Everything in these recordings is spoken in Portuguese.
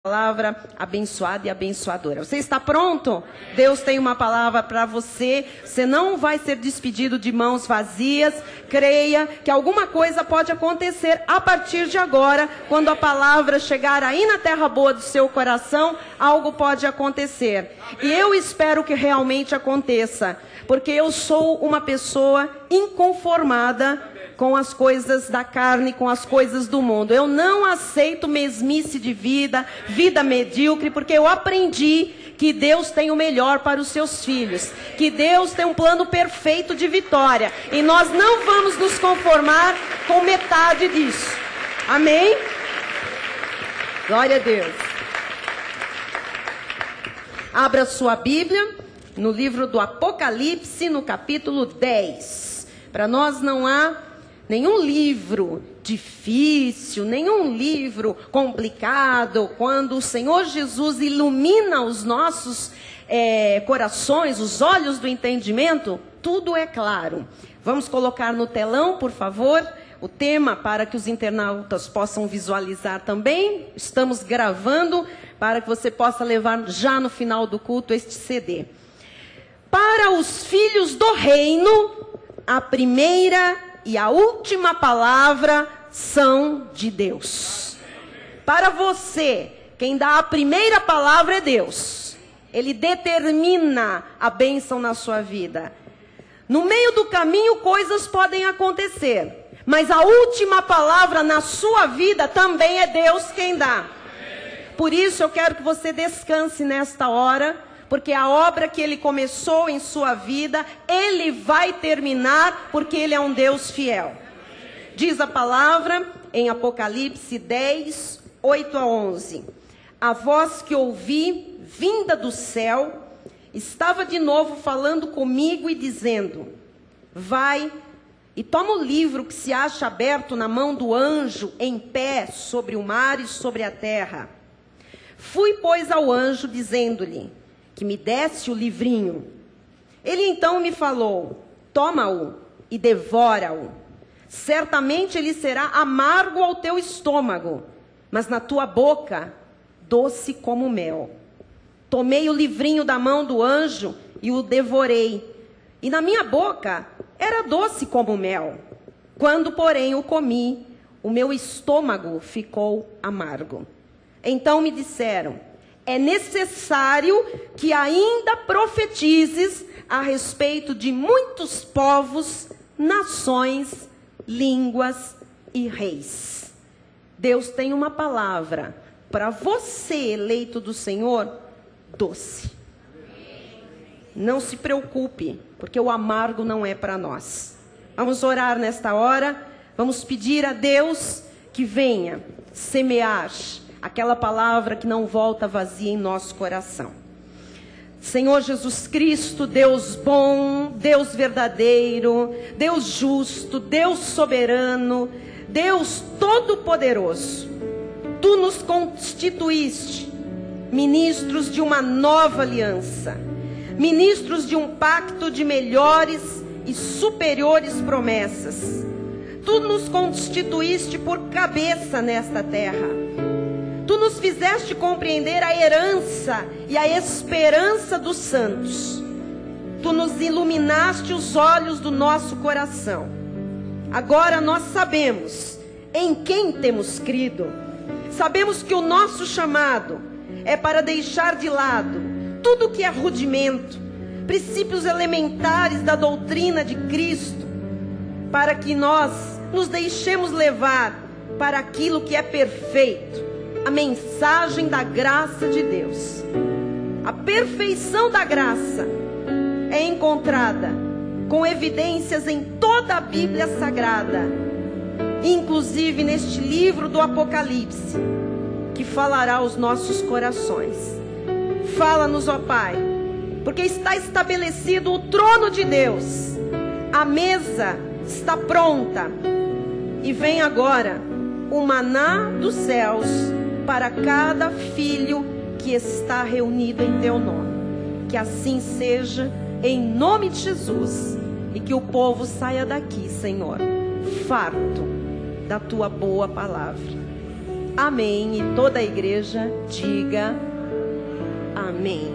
Palavra abençoada e abençoadora. Você está pronto? Deus tem uma palavra para você. Você não vai ser despedido de mãos vazias. Creia que alguma coisa pode acontecer a partir de agora. Quando a palavra chegar aí na terra boa do seu coração, algo pode acontecer. E eu espero que realmente aconteça. Porque eu sou uma pessoa inconformada com as coisas da carne, com as coisas do mundo. Eu não aceito mesmice de vida, vida medíocre, porque eu aprendi que Deus tem o melhor para os seus filhos, que Deus tem um plano perfeito de vitória, e nós não vamos nos conformar com metade disso. Amém? Glória a Deus. Abra sua Bíblia no livro do Apocalipse, no capítulo 10. Para nós não há nenhum livro difícil, nenhum livro complicado, quando o Senhor Jesus ilumina os nossos corações, os olhos do entendimento, tudo é claro. Vamos colocar no telão, por favor, o tema para que os internautas possam visualizar também. Estamos gravando para que você possa levar já no final do culto este CD. Para os filhos do reino, a primeira e a última palavra são de Deus. Para você, quem dá a primeira palavra é Deus. Ele determina a bênção na sua vida. No meio do caminho, coisas podem acontecer, mas a última palavra na sua vida também é Deus quem dá. Por isso eu quero que você descanse nesta hora, porque a obra que Ele começou em sua vida, Ele vai terminar, porque Ele é um Deus fiel. Diz a palavra em Apocalipse 10, 8 a 11. A voz que ouvi, vinda do céu, estava de novo falando comigo e dizendo: vai e toma o livro que se acha aberto na mão do anjo, em pé sobre o mar e sobre a terra. Fui, pois, ao anjo, dizendo-lhe que me desse o livrinho. Ele então me falou: toma-o e devora-o. Certamente ele será amargo ao teu estômago, mas na tua boca doce como mel. Tomei o livrinho da mão do anjo e o devorei, e na minha boca era doce como mel. Quando, porém, o comi, o meu estômago ficou amargo. Então me disseram: é necessário que ainda profetizes a respeito de muitos povos, nações, línguas e reis. Deus tem uma palavra para você, eleito do Senhor, doce. Não se preocupe, porque o amargo não é para nós. Vamos orar nesta hora, vamos pedir a Deus que venha semear aquela palavra que não volta vazia em nosso coração. Senhor Jesus Cristo, Deus bom, Deus verdadeiro, Deus justo, Deus soberano, Deus todo-poderoso. Tu nos constituíste ministros de uma nova aliança, ministros de um pacto de melhores e superiores promessas. Tu nos constituíste por cabeça nesta terra. Tu nos fizeste compreender a herança e a esperança dos santos. Tu nos iluminaste os olhos do nosso coração. Agora nós sabemos em quem temos crido. Sabemos que o nosso chamado é para deixar de lado tudo que é rudimento, princípios elementares da doutrina de Cristo, para que nós nos deixemos levar para aquilo que é perfeito. A mensagem da graça de Deus. A perfeição da graça é encontrada com evidências em toda a Bíblia Sagrada, inclusive neste livro do Apocalipse, que falará aos nossos corações. Fala-nos, ó Pai, porque está estabelecido o trono de Deus, a mesa está pronta, e vem agora o maná dos céus para cada filho que está reunido em teu nome. Que assim seja, em nome de Jesus, e que o povo saia daqui, Senhor, farto da tua boa palavra. amém. E toda a igreja diga amém.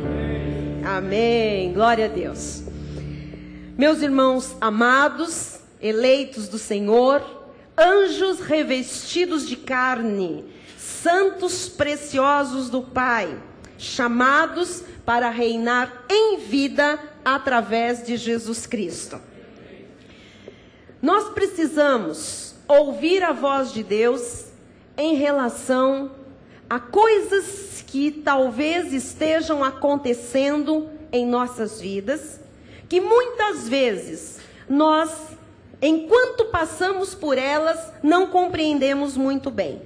Amém. Glória a Deus. Meus irmãos amados, eleitos do Senhor, anjos revestidos de carne, santos preciosos do Pai, chamados para reinar em vida através de Jesus Cristo. Nós precisamos ouvir a voz de Deus em relação a coisas que talvez estejam acontecendo em nossas vidas, que muitas vezes nós, enquanto passamos por elas, não compreendemos muito bem,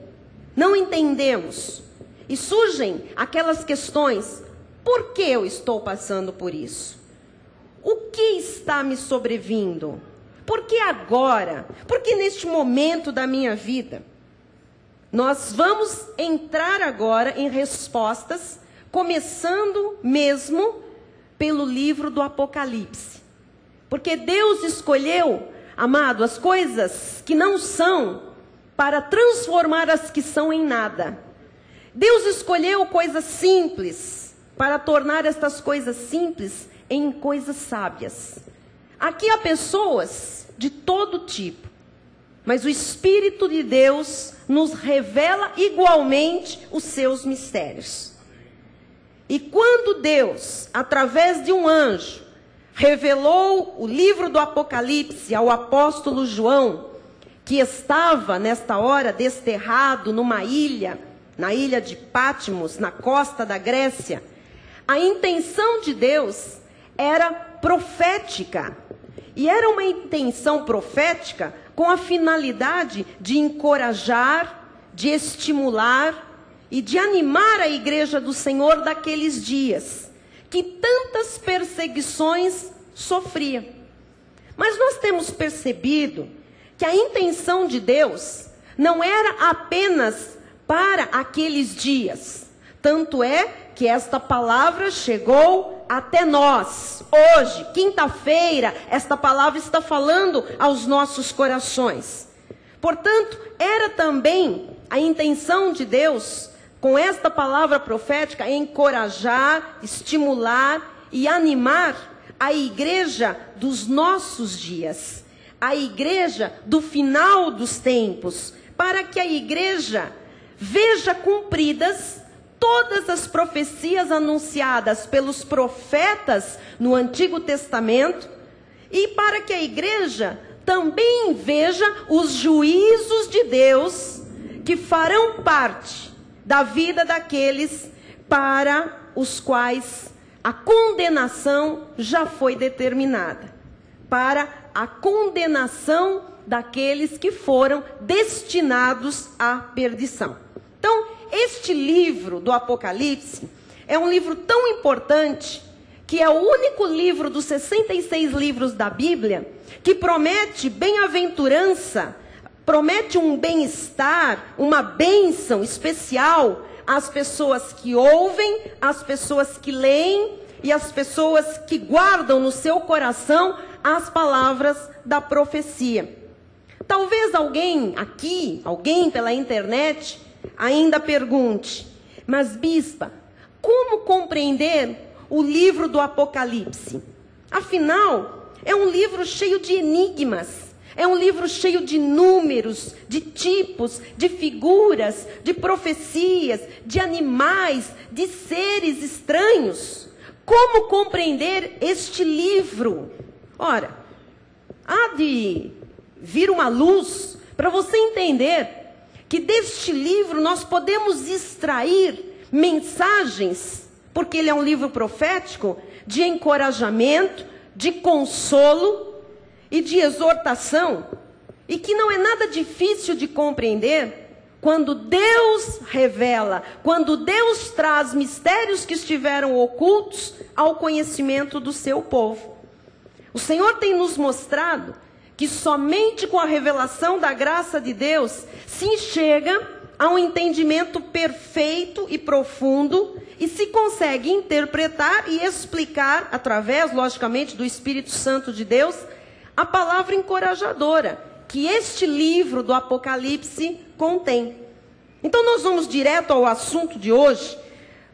não entendemos, e surgem aquelas questões: por que eu estou passando por isso? O que está me sobrevindo? Por que agora? Por que neste momento da minha vida? Nós vamos entrar agora em respostas, começando mesmo pelo livro do Apocalipse. Porque Deus escolheu, amado, as coisas que não são para transformar as que são em nada. Deus escolheu coisas simples para tornar estas coisas simples em coisas sábias. Aqui há pessoas de todo tipo, mas o Espírito de Deus nos revela igualmente os seus mistérios. E quando Deus, através de um anjo, revelou o livro do Apocalipse ao apóstolo João, que estava nesta hora desterrado numa ilha, na ilha de Patmos, na costa da Grécia, a intenção de Deus era profética. E era uma intenção profética com a finalidade de encorajar, de estimular e de animar a igreja do Senhor daqueles dias, que tantas perseguições sofria. Mas nós temos percebido que a intenção de Deus não era apenas para aqueles dias. Tanto é que esta palavra chegou até nós. Hoje, quinta-feira, esta palavra está falando aos nossos corações. Portanto, era também a intenção de Deus, com esta palavra profética, encorajar, estimular e animar a igreja dos nossos dias, a igreja do final dos tempos, para que a igreja veja cumpridas todas as profecias anunciadas pelos profetas no Antigo Testamento, e para que a igreja também veja os juízos de Deus que farão parte da vida daqueles para os quais a condenação já foi determinada, para a condenação daqueles que foram destinados à perdição. Então, este livro do Apocalipse é um livro tão importante que é o único livro dos 66 livros da Bíblia que promete bem-aventurança, promete um bem-estar, uma bênção especial às pessoas que ouvem, às pessoas que leem e às pessoas que guardam no seu coração as palavras da profecia. Talvez alguém aqui, alguém pela internet, ainda pergunte: mas bispa, como compreender o livro do Apocalipse? Afinal, é um livro cheio de enigmas, é um livro cheio de números, de tipos, de figuras, de profecias, de animais, de seres estranhos. Como compreender este livro? Ora, há de vir uma luz para você entender que deste livro nós podemos extrair mensagens, porque ele é um livro profético, de encorajamento, de consolo e de exortação, e que não é nada difícil de compreender quando Deus revela, quando Deus traz mistérios que estiveram ocultos ao conhecimento do seu povo. O Senhor tem nos mostrado que somente com a revelação da graça de Deus se chega a um entendimento perfeito e profundo e se consegue interpretar e explicar, através, logicamente, do Espírito Santo de Deus, a palavra encorajadora que este livro do Apocalipse contém. Então nós vamos direto ao assunto de hoje,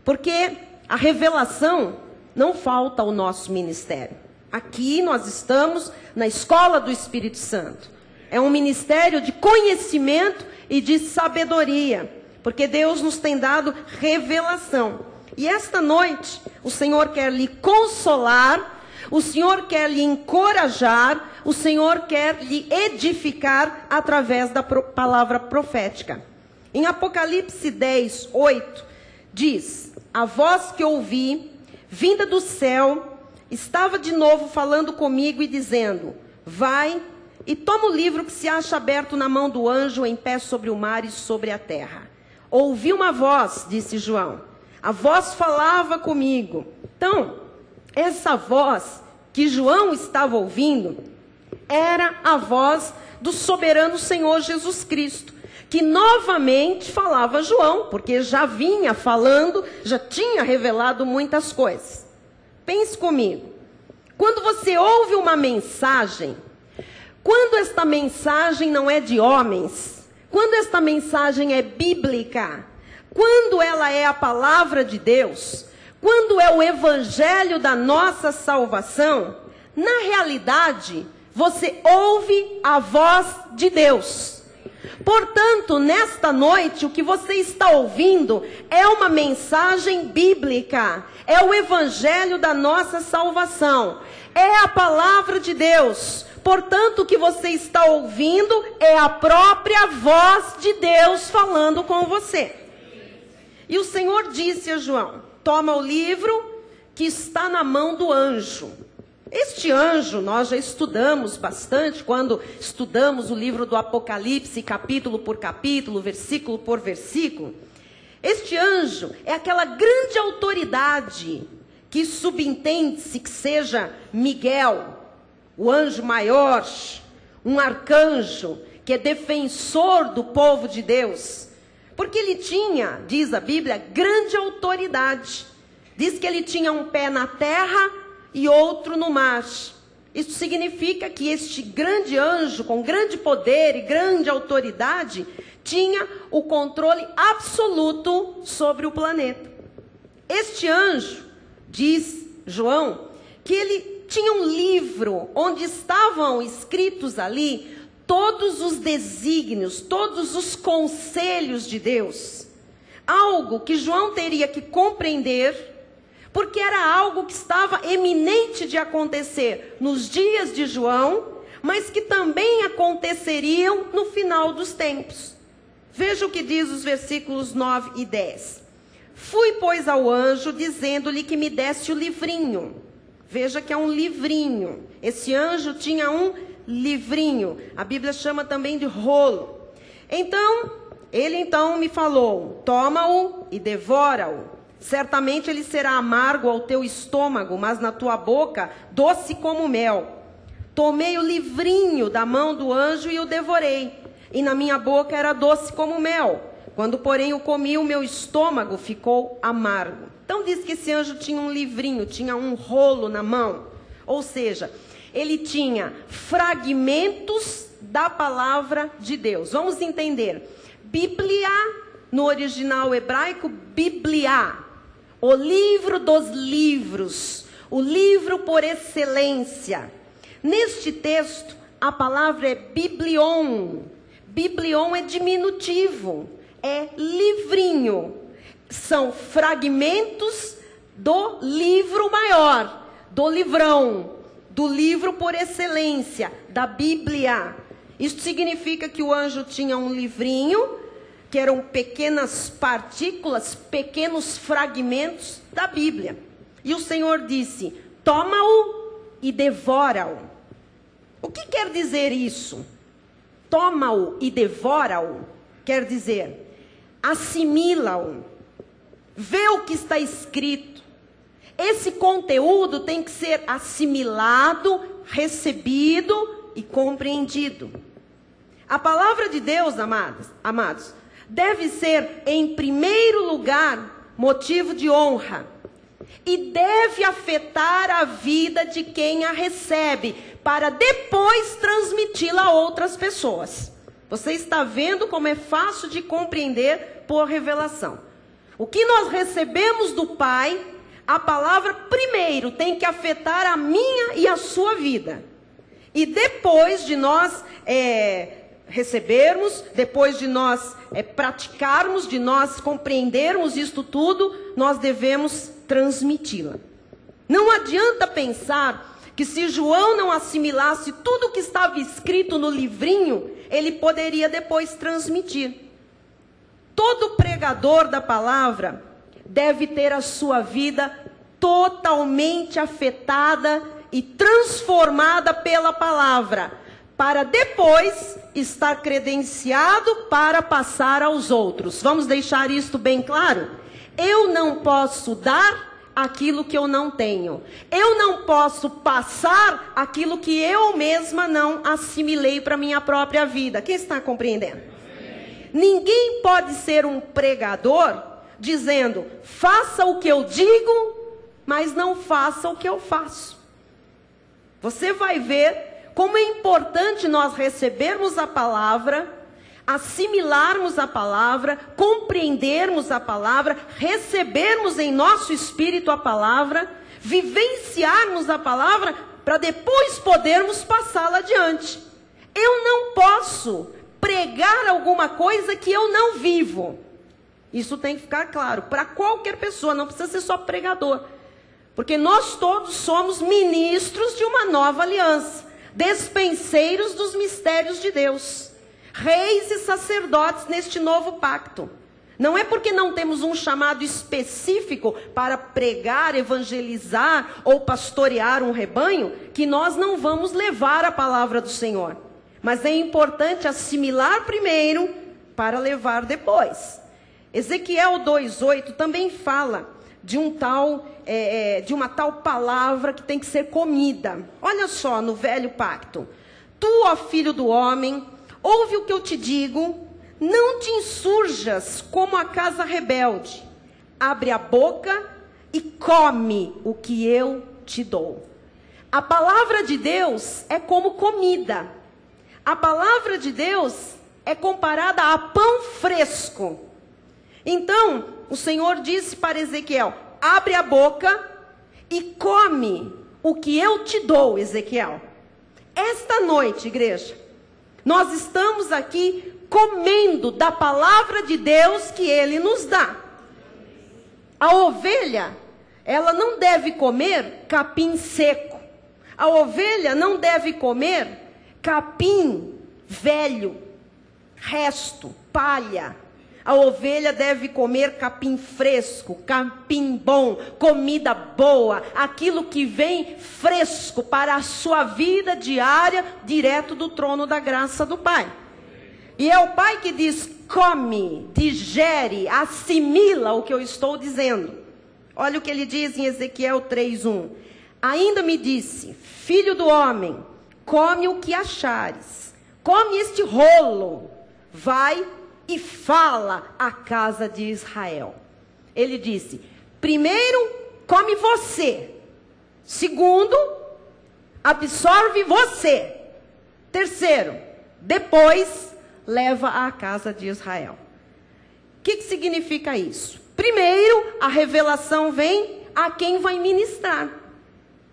porque a revelação não falta ao nosso ministério. Aqui nós estamos na escola do Espírito Santo. É um ministério de conhecimento e de sabedoria, porque Deus nos tem dado revelação. E esta noite, o Senhor quer lhe consolar, o Senhor quer lhe encorajar, o Senhor quer lhe edificar através da palavra profética. Em Apocalipse 10, 8, diz: a voz que ouvi, vinda do céu, estava de novo falando comigo e dizendo: vai e toma o livro que se acha aberto na mão do anjo em pé sobre o mar e sobre a terra. Ouvi uma voz, disse João. A voz falava comigo. Então, essa voz que João estava ouvindo era a voz do soberano Senhor Jesus Cristo, que novamente falava a João, porque já vinha falando, já tinha revelado muitas coisas. Pense comigo. Quando você ouve uma mensagem, quando esta mensagem não é de homens, quando esta mensagem é bíblica, quando ela é a palavra de Deus, quando é o evangelho da nossa salvação, na realidade, você ouve a voz de Deus. Portanto, nesta noite, o que você está ouvindo é uma mensagem bíblica, é o evangelho da nossa salvação, é a palavra de Deus. Portanto, o que você está ouvindo é a própria voz de Deus falando com você. E o Senhor disse a João: toma o livro que está na mão do anjo. Este anjo, nós já estudamos bastante quando estudamos o livro do Apocalipse, capítulo por capítulo, versículo por versículo. Este anjo é aquela grande autoridade que subentende-se que seja Miguel, o anjo maior, um arcanjo que é defensor do povo de Deus. Porque ele tinha, diz a Bíblia, grande autoridade. Diz que ele tinha um pé na terra e outro no mar. Isso significa que este grande anjo, com grande poder e grande autoridade, tinha o controle absoluto sobre o planeta. Este anjo, diz João, que ele tinha um livro onde estavam escritos ali todos os desígnios, todos os conselhos de Deus. Algo que João teria que compreender, porque era algo que estava eminente de acontecer nos dias de João, mas que também aconteceriam no final dos tempos. Veja o que diz os versículos 9 e 10. Fui, pois, ao anjo, dizendo-lhe que me desse o livrinho. Veja que é um livrinho. Esse anjo tinha um livrinho. A Bíblia chama também de rolo. Ele me falou: toma-o e devora-o. Certamente ele será amargo ao teu estômago, mas na tua boca doce como mel. Tomei o livrinho da mão do anjo e o devorei. E na minha boca era doce como mel. Quando, porém, o comi, o meu estômago ficou amargo. Então diz que esse anjo tinha um livrinho, tinha um rolo na mão. Ou seja, ele tinha fragmentos da palavra de Deus. Vamos entender. Bíblia, no original hebraico, Biblia. O livro dos livros. O livro por excelência. Neste texto, a palavra é biblion. Biblion é diminutivo. É livrinho. São fragmentos do livro maior, do livrão, do livro por excelência, da Bíblia. Isso significa que o anjo tinha um livrinho, que eram pequenas partículas, pequenos fragmentos da Bíblia. E o Senhor disse: toma-o e devora-o. O que quer dizer isso? Toma-o e devora-o. Quer dizer, assimila-o. Vê o que está escrito. Esse conteúdo tem que ser assimilado, recebido e compreendido. A palavra de Deus, amados, deve ser, em primeiro lugar, motivo de honra. E deve afetar a vida de quem a recebe, para depois transmiti-la a outras pessoas. Você está vendo como é fácil de compreender por revelação. O que nós recebemos do Pai, a palavra primeiro tem que afetar a minha e a sua vida. E depois de nós recebermos, depois de nós praticarmos, de nós compreendermos isto tudo, nós devemos transmiti-la. Não adianta pensar que se João não assimilasse tudo o que estava escrito no livrinho, ele poderia depois transmitir. Todo pregador da palavra deve ter a sua vida totalmente afetada e transformada pela palavra, para depois estar credenciado para passar aos outros. Vamos deixar isto bem claro? Eu não posso dar aquilo que eu não tenho. Eu não posso passar aquilo que eu mesma não assimilei para minha própria vida. Quem está compreendendo? Ninguém pode ser um pregador dizendo, faça o que eu digo, mas não faça o que eu faço. Você vai ver como é importante nós recebermos a palavra, assimilarmos a palavra, compreendermos a palavra, recebermos em nosso espírito a palavra, vivenciarmos a palavra, para depois podermos passá-la adiante. Eu não posso pregar alguma coisa que eu não vivo. Isso tem que ficar claro para qualquer pessoa, não precisa ser só pregador. Porque nós todos somos ministros de uma nova aliança, despenseiros dos mistérios de Deus, reis e sacerdotes neste novo pacto. Não é porque não temos um chamado específico para pregar, evangelizar ou pastorear um rebanho, que nós não vamos levar a palavra do Senhor. Mas é importante assimilar primeiro para levar depois. Ezequiel 2:8 também fala de uma tal palavra que tem que ser comida. Olha só no velho pacto. Tu, ó filho do homem, ouve o que eu te digo, não te insurjas como a casa rebelde. Abre a boca e come o que eu te dou. A palavra de Deus é como comida. A palavra de Deus é comparada a pão fresco. Então, o Senhor disse para Ezequiel, abre a boca e come o que eu te dou, Ezequiel. Esta noite, igreja, nós estamos aqui comendo da palavra de Deus que Ele nos dá. A ovelha, ela não deve comer capim seco. A ovelha não deve comer capim velho, resto, palha. A ovelha deve comer capim fresco, capim bom, comida boa, aquilo que vem fresco para a sua vida diária, direto do trono da graça do Pai. E é o Pai que diz, come, digere, assimila o que eu estou dizendo. Olha o que ele diz em Ezequiel 3:1. Ainda me disse, filho do homem, come o que achares, come este rolo, vai e fala à casa de Israel. Ele disse, primeiro, come você. Segundo, absorve você. Terceiro, depois, leva à casa de Israel. O que significa isso? Primeiro, a revelação vem a quem vai ministrar.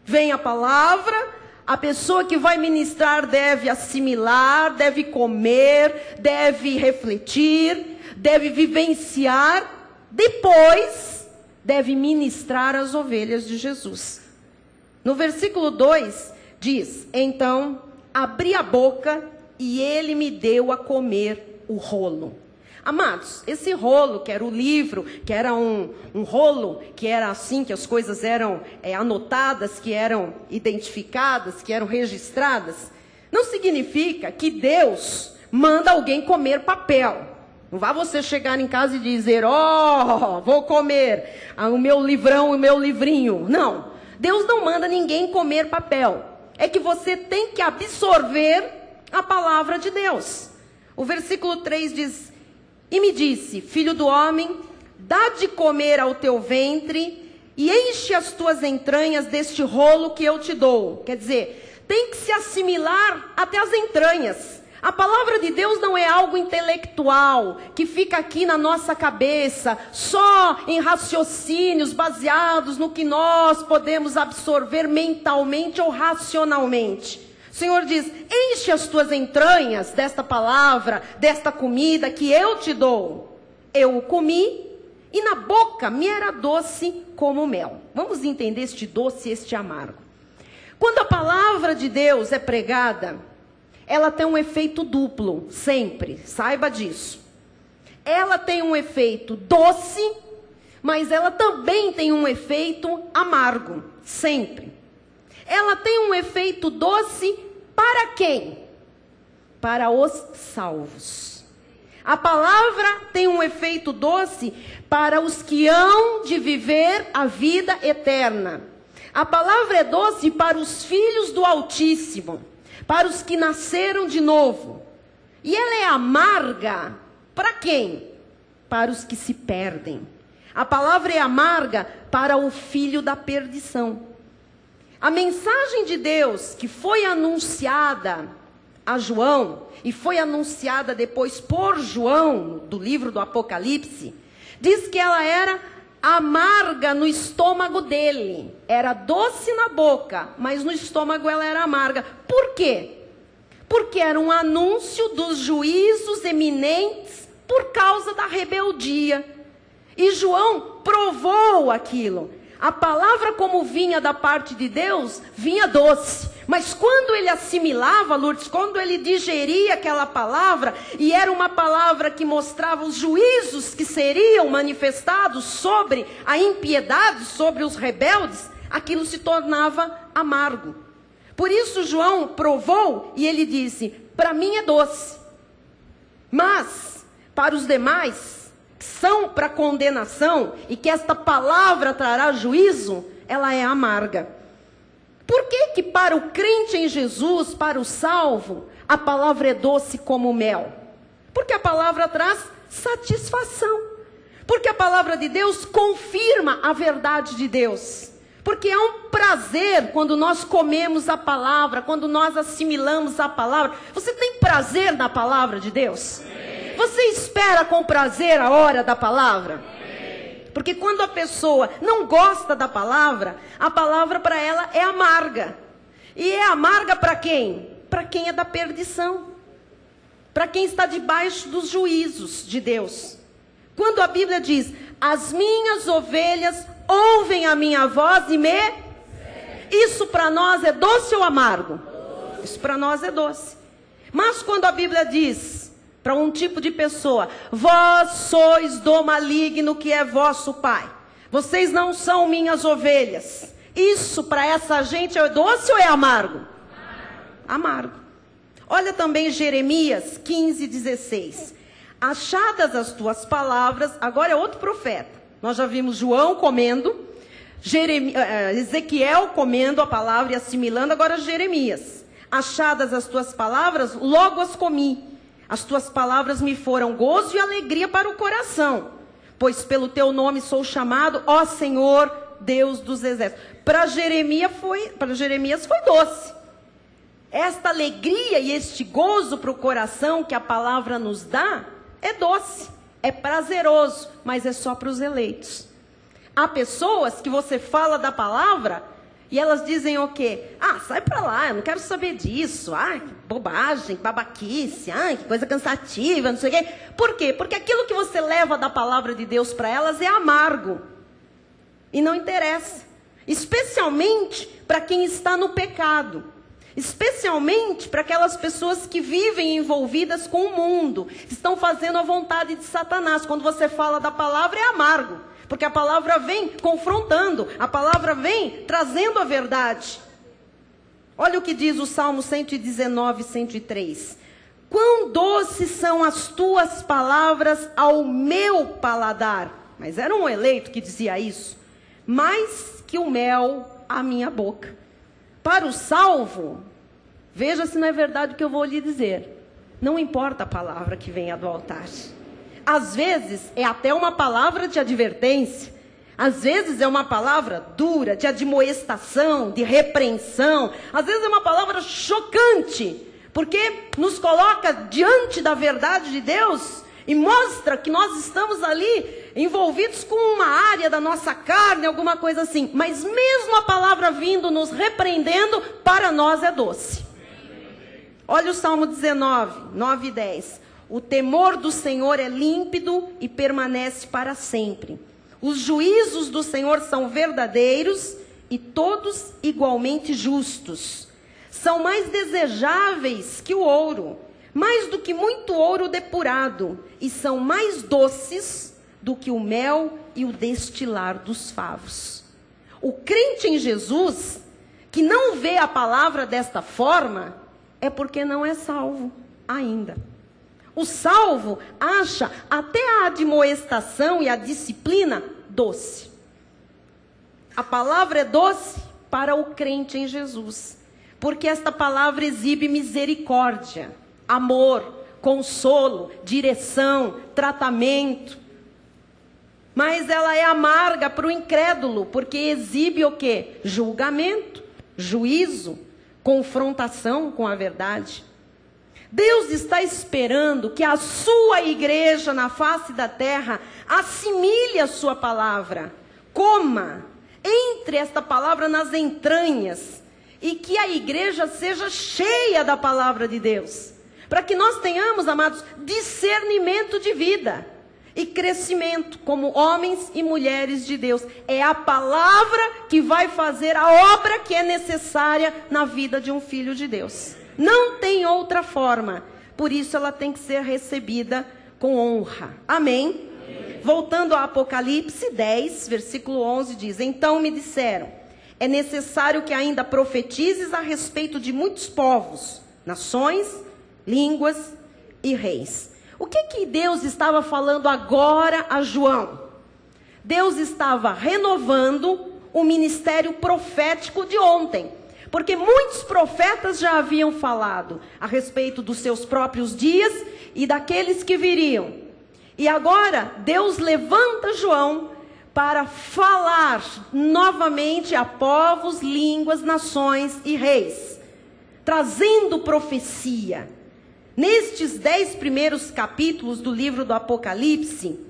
Vem a palavra, a pessoa que vai ministrar deve assimilar, deve comer, deve refletir, deve vivenciar, depois deve ministrar as ovelhas de Jesus. No versículo 2 diz, então abri a boca e ele me deu a comer o rolo. Amados, esse rolo, que era o livro, que era um rolo, que era assim, que as coisas eram anotadas, que eram identificadas, que eram registradas, não significa que Deus manda alguém comer papel. Não vá você chegar em casa e dizer, vou comer o meu livrão, o meu livrinho. Não, Deus não manda ninguém comer papel. É que você tem que absorver a palavra de Deus. O versículo 3 diz, e me disse, filho do homem, dá de comer ao teu ventre e enche as tuas entranhas deste rolo que eu te dou. Quer dizer, tem que se assimilar até as entranhas. A palavra de Deus não é algo intelectual, que fica aqui na nossa cabeça, só em raciocínios baseados no que nós podemos absorver mentalmente ou racionalmente. O Senhor diz, enche as tuas entranhas desta palavra, desta comida que eu te dou. Eu o comi e na boca me era doce como mel. Vamos entender este doce e este amargo. Quando a palavra de Deus é pregada, ela tem um efeito duplo, sempre, saiba disso. Ela tem um efeito doce, mas ela também tem um efeito amargo, sempre. Ela tem um efeito doce para quem? Para os salvos. A palavra tem um efeito doce para os que hão de viver a vida eterna. A palavra é doce para os filhos do Altíssimo, para os que nasceram de novo. E ela é amarga para quem? Para os que se perdem. A palavra é amarga para o filho da perdição. A mensagem de Deus que foi anunciada a João, e foi anunciada depois por João, do livro do Apocalipse, diz que ela era amarga no estômago dele. Era doce na boca, mas no estômago ela era amarga. Por quê? Porque era um anúncio dos juízos eminentes por causa da rebeldia. E João provou aquilo. A palavra, como vinha da parte de Deus, vinha doce. Mas quando ele assimilava, Lourdes, quando ele digeria aquela palavra, e era uma palavra que mostrava os juízos que seriam manifestados sobre a impiedade, sobre os rebeldes, aquilo se tornava amargo. Por isso João provou e ele disse, para mim é doce. Mas para os demais, que são para condenação, e que esta palavra trará juízo, ela é amarga. Por que que para o crente em Jesus, para o salvo, a palavra é doce como mel? Porque a palavra traz satisfação. Porque a palavra de Deus confirma a verdade de Deus. Porque é um prazer quando nós comemos a palavra, quando nós assimilamos a palavra. Você tem prazer na palavra de Deus? Você espera com prazer a hora da palavra? Porque quando a pessoa não gosta da palavra, a palavra para ela é amarga. E é amarga para quem? Para quem é da perdição. Para quem está debaixo dos juízos de Deus. Quando a Bíblia diz, as minhas ovelhas ouvem a minha voz e me... Isso para nós é doce ou amargo? Isso para nós é doce. Mas quando a Bíblia diz... para um tipo de pessoa, vós sois do maligno que é vosso pai. Vocês não são minhas ovelhas. Isso para essa gente é doce ou é amargo? Amargo. Olha também Jeremias 15:16. Achadas as tuas palavras, agora é outro profeta. Nós já vimos João comendo, Ezequiel comendo a palavra e assimilando, agora Jeremias. Achadas as tuas palavras, logo as comi. As tuas palavras me foram gozo e alegria para o coração, pois pelo teu nome sou chamado, ó Senhor, Deus dos exércitos. Para Jeremias foi doce. Esta alegria e este gozo para o coração que a palavra nos dá, é doce, é prazeroso, mas é só para os eleitos. Há pessoas que você fala da palavra... e elas dizem o quê? Ah, sai pra lá, eu não quero saber disso. Ah, que bobagem, babaquice, ah, que coisa cansativa, não sei o quê. Por quê? Porque aquilo que você leva da palavra de Deus para elas é amargo. E não interessa. Especialmente para quem está no pecado. Especialmente para aquelas pessoas que vivem envolvidas com o mundo. Que estão fazendo a vontade de Satanás. Quando você fala da palavra é amargo. Porque a palavra vem confrontando, a palavra vem trazendo a verdade. Olha o que diz o Salmo 119, 103. Quão doces são as tuas palavras ao meu paladar. Mas era um eleito que dizia isso. Mais que o mel à minha boca. Para o salvo, veja se não é verdade o que eu vou lhe dizer. Não importa a palavra que venha do altar. Às vezes é até uma palavra de advertência. Às vezes é uma palavra dura, de admoestação, de repreensão. Às vezes é uma palavra chocante. porque nos coloca diante da verdade de Deus e mostra que nós estamos ali envolvidos com uma área da nossa carne, alguma coisa assim. Mas mesmo a palavra vindo, nos repreendendo, para nós é doce. Olha o Salmo 19, 9 e 10. O temor do Senhor é límpido e permanece para sempre. Os juízos do Senhor são verdadeiros e todos igualmente justos. São mais desejáveis que o ouro, mais do que muito ouro depurado, e são mais doces do que o mel e o destilar dos favos. O crente em Jesus, que não vê a palavra desta forma, é porque não é salvo ainda. O salvo acha até a admoestação e a disciplina doce. A palavra é doce para o crente em Jesus, porque esta palavra exibe misericórdia, amor, consolo, direção, tratamento. Mas ela é amarga para o incrédulo, porque exibe o quê? Julgamento, juízo, confrontação com a verdade. Deus está esperando que a sua igreja na face da terra assimile a sua palavra, coma, entre esta palavra nas entranhas, e que a igreja seja cheia da palavra de Deus, para que nós tenhamos, amados, discernimento de vida e crescimento como homens e mulheres de Deus. É a palavra que vai fazer a obra que é necessária na vida de um filho de Deus. Não tem outra forma. Por isso ela tem que ser recebida com honra. Amém? Amém. Voltando ao Apocalipse 10, versículo 11 diz: Então me disseram, é necessário que ainda profetizes a respeito de muitos povos, nações, línguas e reis. O que Deus estava falando agora a João? Deus estava renovando o ministério profético de ontem. Porque muitos profetas já haviam falado a respeito dos seus próprios dias e daqueles que viriam. E agora Deus levanta João para falar novamente a povos, línguas, nações e reis, trazendo profecia. Nestes 10 primeiros capítulos do livro do Apocalipse,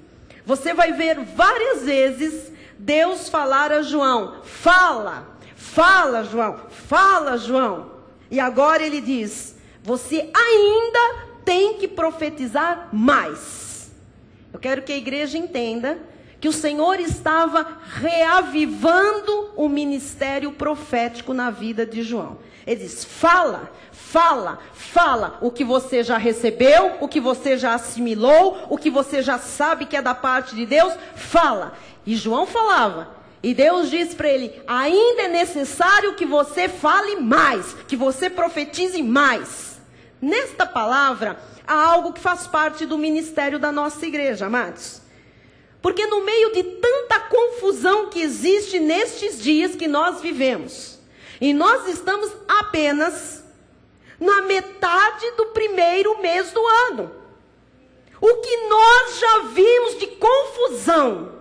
você vai ver várias vezes Deus falar a João: fala, fala João, fala João. E agora ele diz: você ainda tem que profetizar mais. Eu quero que a igreja entenda que o Senhor estava reavivando o ministério profético na vida de João. Ele diz: fala, fala, fala o que você já recebeu, o que você já assimilou, o que você já sabe que é da parte de Deus, fala. E João falava, e Deus disse para ele: ainda é necessário que você fale mais, que você profetize mais. Nesta palavra, há algo que faz parte do ministério da nossa igreja, amados. Porque no meio de tanta confusão que existe nestes dias que nós vivemos, e nós estamos apenas na metade do primeiro mês do ano. O que nós já vimos de confusão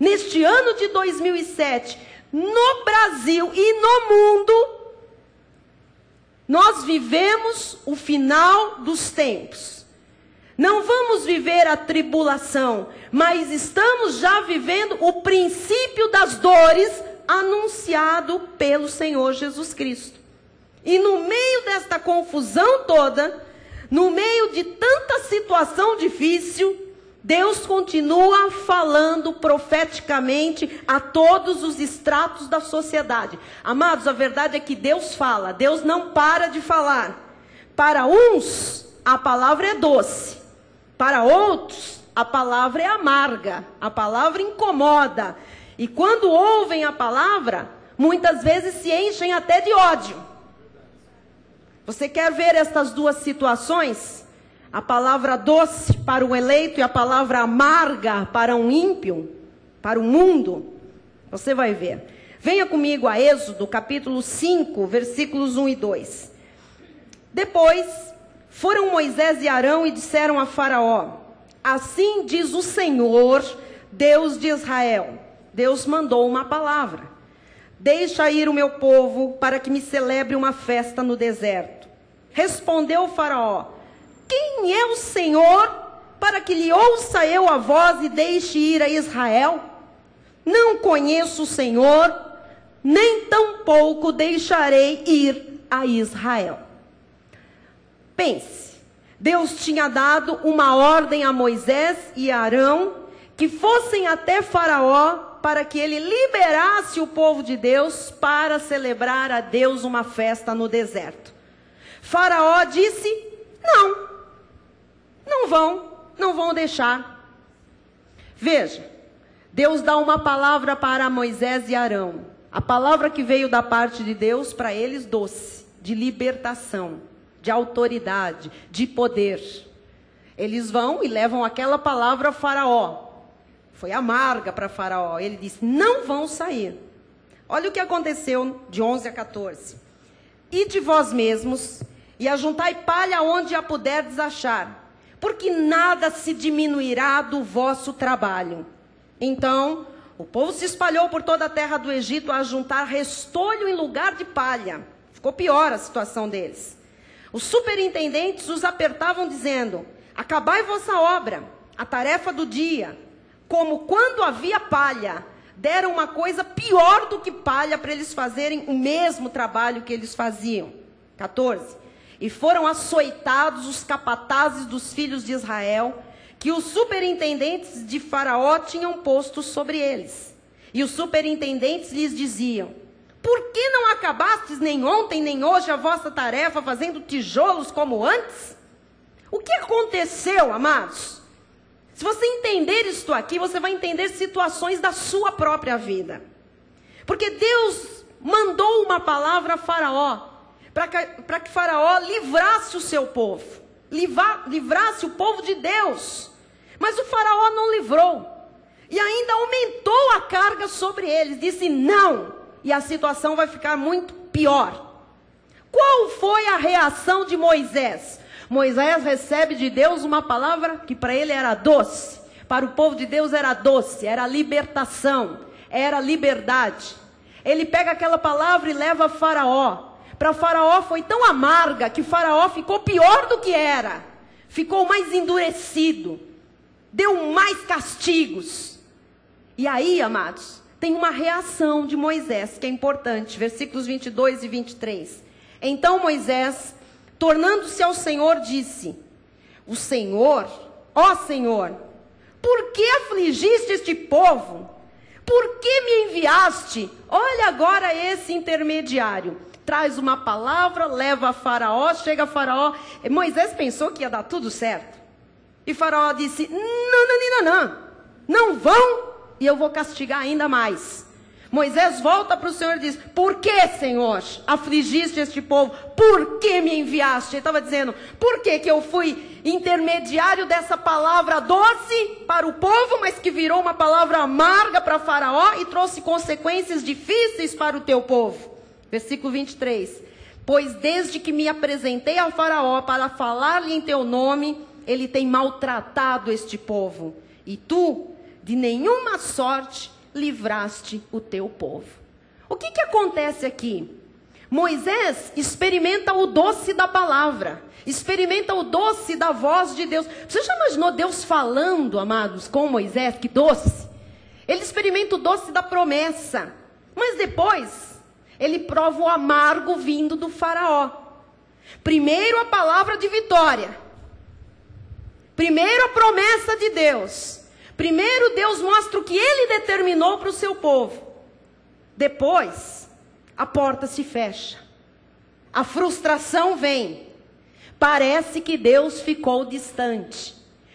neste ano de 2007, no Brasil e no mundo, nós vivemos o final dos tempos. Não vamos viver a tribulação, mas estamos já vivendo o princípio das dores anunciado pelo Senhor Jesus Cristo. E no meio desta confusão toda, no meio de tanta situação difícil, Deus continua falando profeticamente a todos os estratos da sociedade. Amados, a verdade é que Deus fala, Deus não para de falar. Para uns, a palavra é doce. Para outros, a palavra é amarga. A palavra incomoda. E quando ouvem a palavra, muitas vezes se enchem até de ódio. Você quer ver estas duas situações? A palavra doce para o eleito e a palavra amarga para um ímpio, para o mundo. Você vai ver. Venha comigo a Êxodo, capítulo 5, versículos 1 e 2. Depois foram Moisés e Arão e disseram a Faraó: assim diz o Senhor, Deus de Israel. Deus mandou uma palavra: deixa ir o meu povo para que me celebre uma festa no deserto. Respondeu o Faraó: quem é o Senhor para que lhe ouça eu a voz e deixe ir a Israel? Não conheço o Senhor, nem tampouco deixarei ir a Israel. Pense, Deus tinha dado uma ordem a Moisés e a Arão que fossem até Faraó para que ele liberasse o povo de Deus para celebrar a Deus uma festa no deserto. Faraó disse: não vão deixar. Veja, Deus dá uma palavra para Moisés e Arão. A palavra que veio da parte de Deus para eles, doce, de libertação, de autoridade, de poder. Eles vão e levam aquela palavra a Faraó. Foi amarga para Faraó. Ele disse: não vão sair. Olha o que aconteceu de 11 a 14. Ide vós mesmos e ajuntai palha onde a puderdes achar, porque nada se diminuirá do vosso trabalho. Então o povo se espalhou por toda a terra do Egito a juntar restolho em lugar de palha. Ficou pior a situação deles. Os superintendentes os apertavam dizendo: acabai vossa obra, a tarefa do dia. Como quando havia palha, deram uma coisa pior do que palha para eles fazerem o mesmo trabalho que eles faziam. 14. E foram açoitados os capatazes dos filhos de Israel, que os superintendentes de Faraó tinham posto sobre eles. E os superintendentes lhes diziam: por que não acabastes nem ontem nem hoje a vossa tarefa fazendo tijolos como antes? O que aconteceu, amados? Se você entender isto aqui, você vai entender situações da sua própria vida. Porque Deus mandou uma palavra a Faraó, para que Faraó livrasse o seu povo, livrasse o povo de Deus. Mas o Faraó não livrou, e ainda aumentou a carga sobre eles, disse não, e a situação vai ficar muito pior. Qual foi a reação de Moisés? Moisés recebe de Deus uma palavra que para ele era doce, para o povo de Deus era doce, era libertação, era liberdade. Ele pega aquela palavra e leva a Faraó. Para Faraó foi tão amarga que Faraó ficou pior do que era, ficou mais endurecido, deu mais castigos. E aí, amados, tem uma reação de Moisés que é importante, versículos 22 e 23. Então Moisés, tornando-se ao Senhor, disse: o Senhor, ó Senhor, por que afligiste este povo? Por que me enviaste? Olha agora esse intermediário. Traz uma palavra, leva a Faraó, chega a Faraó. Moisés pensou que ia dar tudo certo. E Faraó disse: não vão, e eu vou castigar ainda mais. Moisés volta para o Senhor e diz: por que, Senhor, afligiste este povo? Por que me enviaste? Ele estava dizendo: por que eu fui intermediário dessa palavra doce para o povo, mas que virou uma palavra amarga para Faraó e trouxe consequências difíceis para o teu povo? Versículo 23. Pois desde que me apresentei a Faraó para falar-lhe em teu nome, ele tem maltratado este povo. E tu, de nenhuma sorte, livraste o teu povo. O que acontece aqui? Moisés experimenta o doce da palavra, experimenta o doce da voz de Deus. Você já imaginou Deus falando, amados, com Moisés? Que doce! Ele experimenta o doce da promessa, mas depois ele prova o amargo vindo do Faraó. Primeiro a palavra de vitória, primeiro a promessa de Deus. Primeiro Deus mostra o que Ele determinou para o seu povo. Depois, a porta se fecha. A frustração vem. Parece que Deus ficou distante.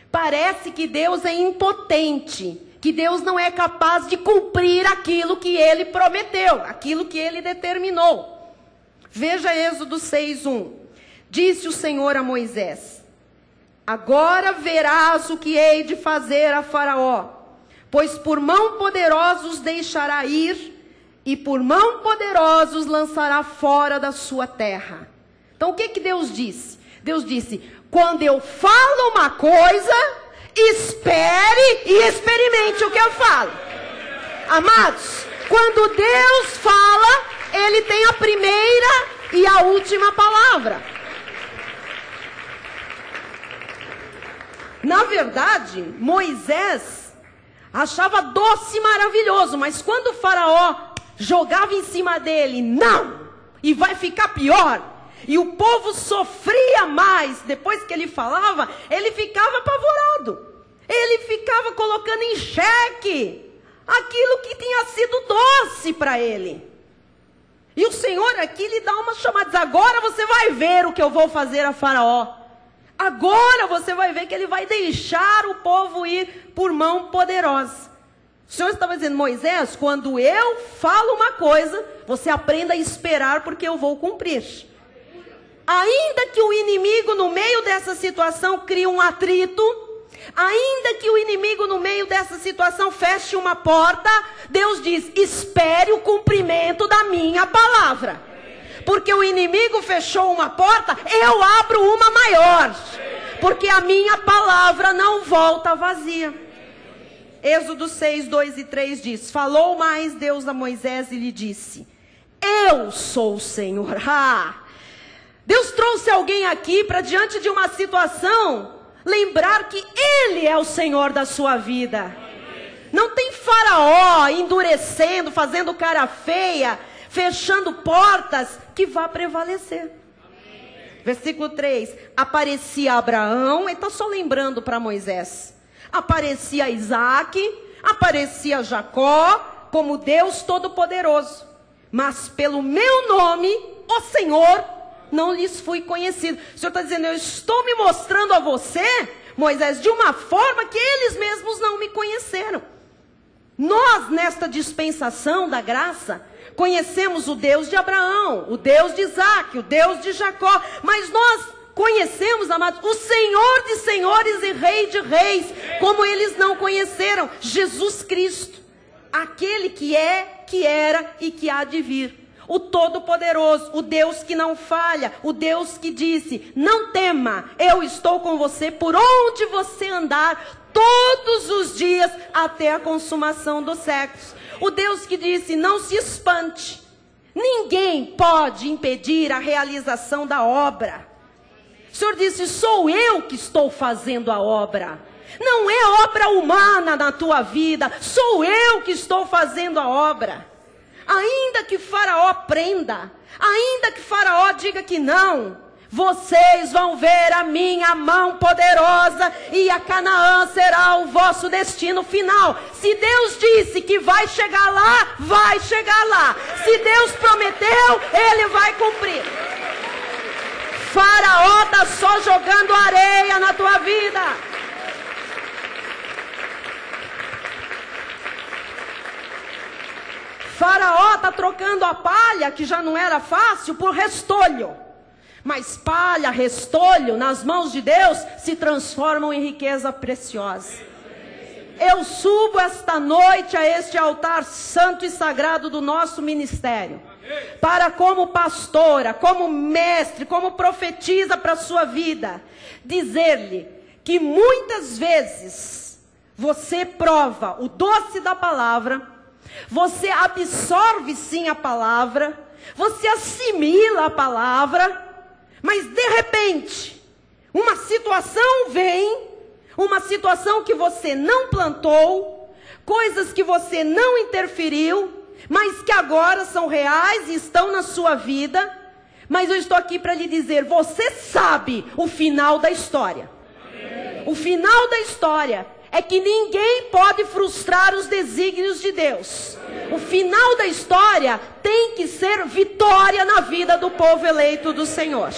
Parece que Deus é impotente. Que Deus não é capaz de cumprir aquilo que Ele prometeu, aquilo que Ele determinou. Veja Êxodo 6:1. Disse o Senhor a Moisés: agora verás o que hei de fazer a Faraó, pois por mão poderosa os deixará ir, e por mão poderosa os lançará fora da sua terra. Então o que Deus disse? Deus disse: quando eu falo uma coisa, espere e experimente o que eu falo. Amados, quando Deus fala, Ele tem a primeira e a última palavra. Na verdade, Moisés achava doce e maravilhoso, mas quando o faraó jogava em cima dele, não, e vai ficar pior, e o povo sofria mais, depois que ele falava, ele ficava apavorado, ele ficava colocando em xeque aquilo que tinha sido doce para ele. E o Senhor aqui lhe dá uma chamada, diz, agora você vai ver o que eu vou fazer a faraó. Agora você vai ver que ele vai deixar o povo ir por mão poderosa. O Senhor estava dizendo, Moisés, quando eu falo uma coisa, você aprenda a esperar porque eu vou cumprir. Ainda que o inimigo no meio dessa situação crie um atrito, ainda que o inimigo no meio dessa situação feche uma porta, Deus diz, espere o cumprimento da minha palavra. Porque o inimigo fechou uma porta, eu abro uma maior. Porque a minha palavra não volta vazia. Êxodo 6, 2 e 3 diz, falou mais Deus a Moisés e lhe disse, eu sou o Senhor. Deus trouxe alguém aqui para diante de uma situação, lembrar que Ele é o Senhor da sua vida. Não tem faraó endurecendo, fazendo cara feia, fechando portas, que vá prevalecer. Versículo 3, aparecia Abraão, ele está só lembrando para Moisés, aparecia Isaac, aparecia Jacó, como Deus Todo-Poderoso, mas pelo meu nome, o Senhor, não lhes fui conhecido. O Senhor está dizendo, eu estou me mostrando a você, Moisés, de uma forma que eles mesmos não me conheceram. Nós, nesta dispensação da graça, conhecemos o Deus de Abraão, o Deus de Isaac, o Deus de Jacó, mas nós conhecemos, amados, o Senhor de senhores e Rei de reis, como eles não conheceram, Jesus Cristo, aquele que é, que era e que há de vir, o Todo-Poderoso, o Deus que não falha, o Deus que disse, não tema, eu estou com você por onde você andar, todos os dias até a consumação dos séculos. O Deus que disse, não se espante, ninguém pode impedir a realização da obra. O Senhor disse, sou eu que estou fazendo a obra. Não é obra humana na tua vida, sou eu que estou fazendo a obra. Ainda que Faraó prenda, ainda que Faraó diga que não, vocês vão ver a minha mão poderosa e a Canaã será o vosso destino final. Se Deus disse que vai chegar lá, vai chegar lá. Se Deus prometeu, Ele vai cumprir. Faraó está só jogando areia na tua vida. Faraó está trocando a palha, que já não era fácil, por restolho. Mas palha, restolho, nas mãos de Deus, se transformam em riqueza preciosa. Eu subo esta noite a este altar santo e sagrado do nosso ministério, para como pastora, como mestre, como profetisa para a sua vida, dizer-lhe que muitas vezes você prova o doce da palavra, você absorve sim a palavra, você assimila a palavra, mas de repente, uma situação vem, uma situação que você não plantou, coisas que você não interferiu, mas que agora são reais e estão na sua vida. Mas eu estou aqui para lhe dizer, você sabe o final da história. O final da história é que ninguém pode frustrar os desígnios de Deus. O final da história tem que ser vitória na vida do povo eleito do Senhor.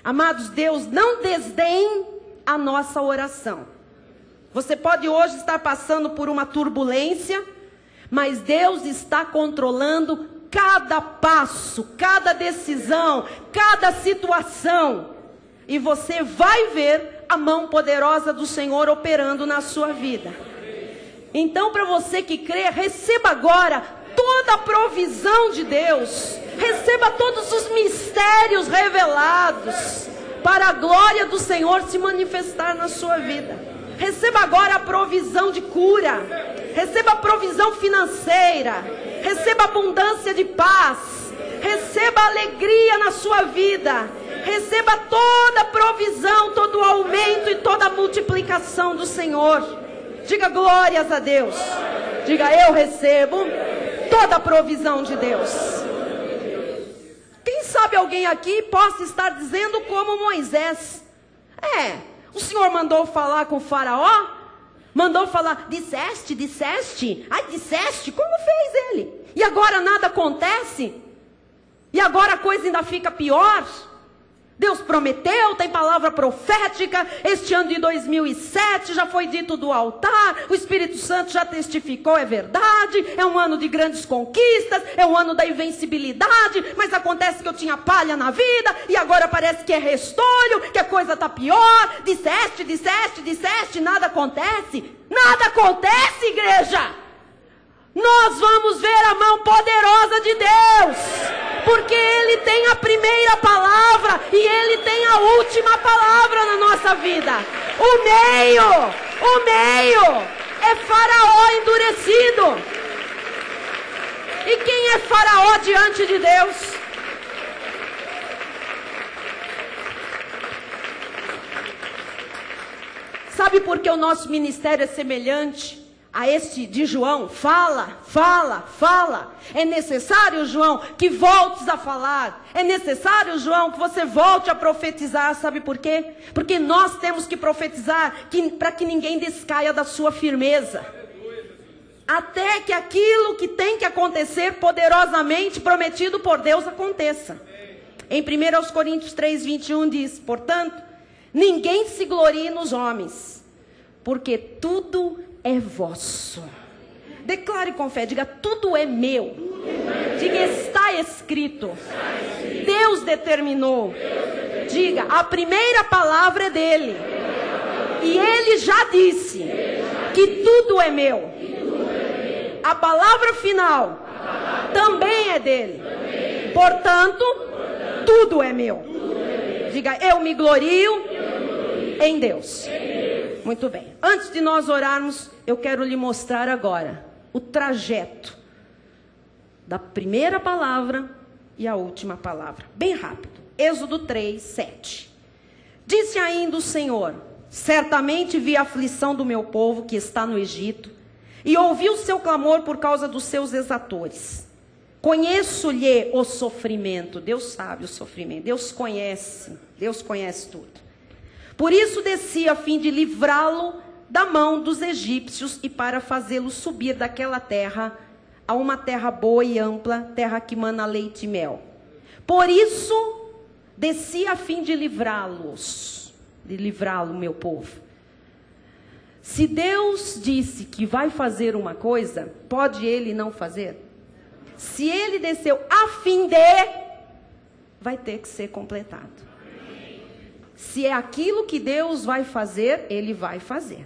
Amados, Deus não desdém a nossa oração. Você pode hoje estar passando por uma turbulência, mas Deus está controlando cada passo, cada decisão, cada situação. E você vai ver a mão poderosa do Senhor operando na sua vida. Então, para você que crê, receba agora toda a provisão de Deus. Receba todos os mistérios revelados para a glória do Senhor se manifestar na sua vida. Receba agora a provisão de cura. Receba a provisão financeira. Receba abundância de paz. Receba alegria na sua vida. Receba toda a provisão, todo o aumento e toda a multiplicação do Senhor. Diga glórias a Deus. Diga, eu recebo toda a provisão de Deus. Quem sabe alguém aqui possa estar dizendo como Moisés. O Senhor mandou falar com o faraó? Mandou falar, disseste? Ai, disseste? Como fez ele? E agora nada acontece? E agora a coisa ainda fica pior? Deus prometeu, tem palavra profética, este ano de 2007 já foi dito do altar, o Espírito Santo já testificou, é verdade, é um ano de grandes conquistas, é um ano da invencibilidade, mas acontece que eu tinha palha na vida, e agora parece que é restolho, que a coisa está pior, disseste, nada acontece, igreja! Nós vamos ver a mão poderosa de Deus, porque Ele tem a primeira palavra e Ele tem a última palavra na nossa vida. O meio é Faraó endurecido. E quem é Faraó diante de Deus? Sabe por que o nosso ministério é semelhante a este de João? Fala. É necessário, João, que voltes a falar. É necessário, João, que você volte a profetizar. Sabe por quê? Porque nós temos que profetizar para que ninguém descaia da sua firmeza. Até que aquilo que tem que acontecer poderosamente prometido por Deus aconteça. Em 1 Coríntios 3:21 diz, portanto, ninguém se glorie nos homens, porque tudo é vosso. Declare com fé, diga, tudo é meu. Diga, está escrito. Deus determinou. Diga, a primeira palavra é dele. E ele já disse que tudo é meu. A palavra final também é dele. Portanto, tudo é meu. Diga, eu me glorio em Deus. Muito bem. Antes de nós orarmos, eu quero lhe mostrar agora o trajeto da primeira palavra e a última palavra. Bem rápido. Êxodo 3:7. Disse ainda o Senhor, certamente vi a aflição do meu povo que está no Egito, e ouvi o seu clamor por causa dos seus exatores. Conheço-lhe o sofrimento. Deus sabe o sofrimento. Deus conhece tudo. Por isso desci a fim de livrá-lo da mão dos egípcios e para fazê-lo subir daquela terra a uma terra boa e ampla, terra que mana leite e mel. Por isso desci a fim de livrá-lo, meu povo. Se Deus disse que vai fazer uma coisa, pode Ele não fazer? Se Ele desceu a fim de, vai ter que ser completado. Se é aquilo que Deus vai fazer, Ele vai fazer.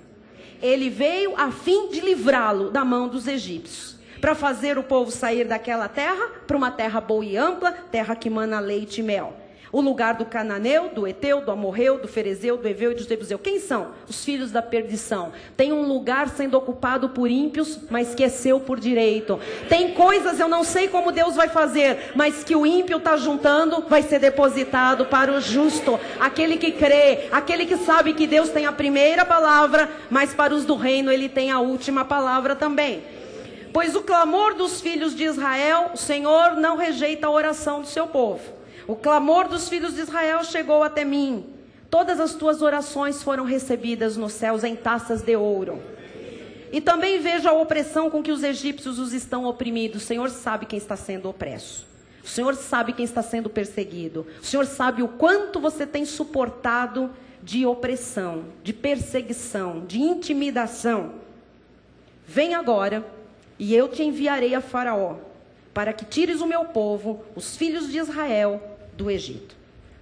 Ele veio a fim de livrá-lo da mão dos egípcios, para fazer o povo sair daquela terra, para uma terra boa e ampla, terra que mana leite e mel. O lugar do cananeu, do eteu, do amorreu, do ferezeu, do eveu e do jebuseu. Quem são? Os filhos da perdição. Tem um lugar sendo ocupado por ímpios, mas que é seu por direito. Tem coisas, eu não sei como Deus vai fazer, mas que o ímpio está juntando, vai ser depositado para o justo. Aquele que crê, aquele que sabe que Deus tem a primeira palavra, mas para os do reino Ele tem a última palavra também. Pois o clamor dos filhos de Israel, o Senhor não rejeita a oração do seu povo. O clamor dos filhos de Israel chegou até mim. Todas as tuas orações foram recebidas nos céus em taças de ouro. E também vejo a opressão com que os egípcios os estão oprimidos. O Senhor sabe quem está sendo opresso. O Senhor sabe quem está sendo perseguido. O Senhor sabe o quanto você tem suportado de opressão, de perseguição, de intimidação. Vem agora e eu te enviarei a Faraó, para que tires o meu povo, os filhos de Israel, do Egito.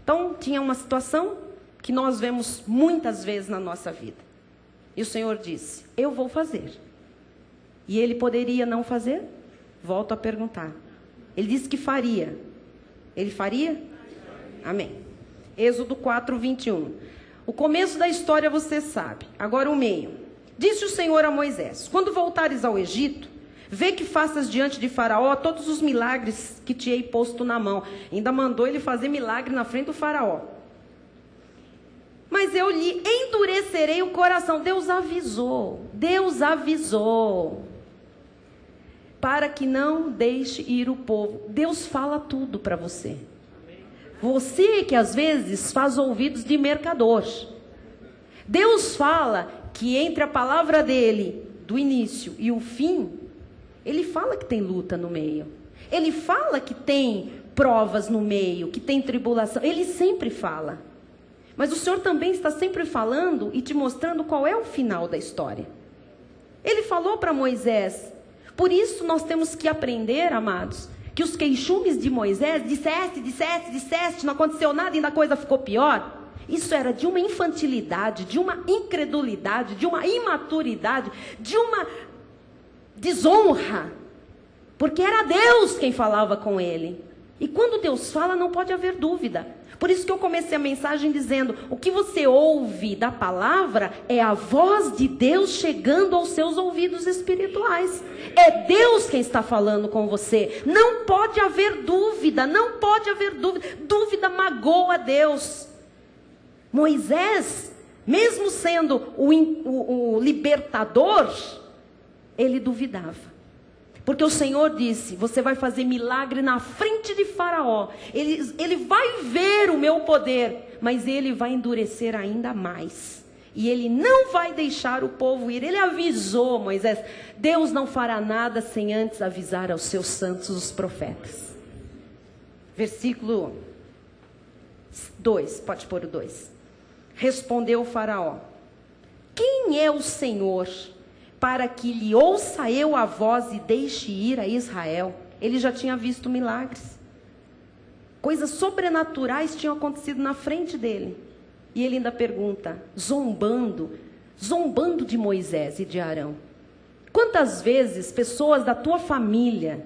Então, tinha uma situação que nós vemos muitas vezes na nossa vida. E o Senhor disse, eu vou fazer. E Ele poderia não fazer? Volto a perguntar. Ele disse que faria. Ele faria? Amém. Êxodo 4:21. O começo da história você sabe. Agora o meio. Disse o Senhor a Moisés, quando voltares ao Egito, Vê que faças diante de Faraó todos os milagres que te hei posto na mão. Ainda mandou ele fazer milagre na frente do Faraó. Mas eu lhe endurecerei o coração. Deus avisou. Deus avisou. Para que não deixe ir o povo. Deus fala tudo para você. Você que às vezes faz ouvidos de mercador. Deus fala que entre a palavra dele, do início e o fim, ele fala que tem luta no meio. Ele fala que tem provas no meio, que tem tribulação. Ele sempre fala. Mas o Senhor também está sempre falando e te mostrando qual é o final da história. Ele falou para Moisés. Por isso nós temos que aprender, amados, que os queixumes de Moisés, disseste, não aconteceu nada e ainda a coisa ficou pior. Isso era de uma infantilidade, de uma incredulidade, de uma imaturidade, de uma desonra. Porque era Deus quem falava com ele. E quando Deus fala, não pode haver dúvida. Por isso que eu comecei a mensagem dizendo, o que você ouve da palavra é a voz de Deus chegando aos seus ouvidos espirituais. É Deus quem está falando com você. Não pode haver dúvida, não pode haver dúvida. Dúvida magoa Deus. Moisés, mesmo sendo o libertador, ele duvidava. Porque o Senhor disse, você vai fazer milagre na frente de Faraó. Ele vai ver o meu poder, mas ele vai endurecer ainda mais. E ele não vai deixar o povo ir. Ele avisou Moisés, Deus não fará nada sem antes avisar aos seus santos, os profetas. Versículo 2, pode pôr o 2. Respondeu o Faraó, quem é o Senhor para que lhe ouça eu a voz e deixe ir a Israel? Ele já tinha visto milagres. Coisas sobrenaturais tinham acontecido na frente dele. E ele ainda pergunta, zombando de Moisés e de Arão. Quantas vezes pessoas da tua família,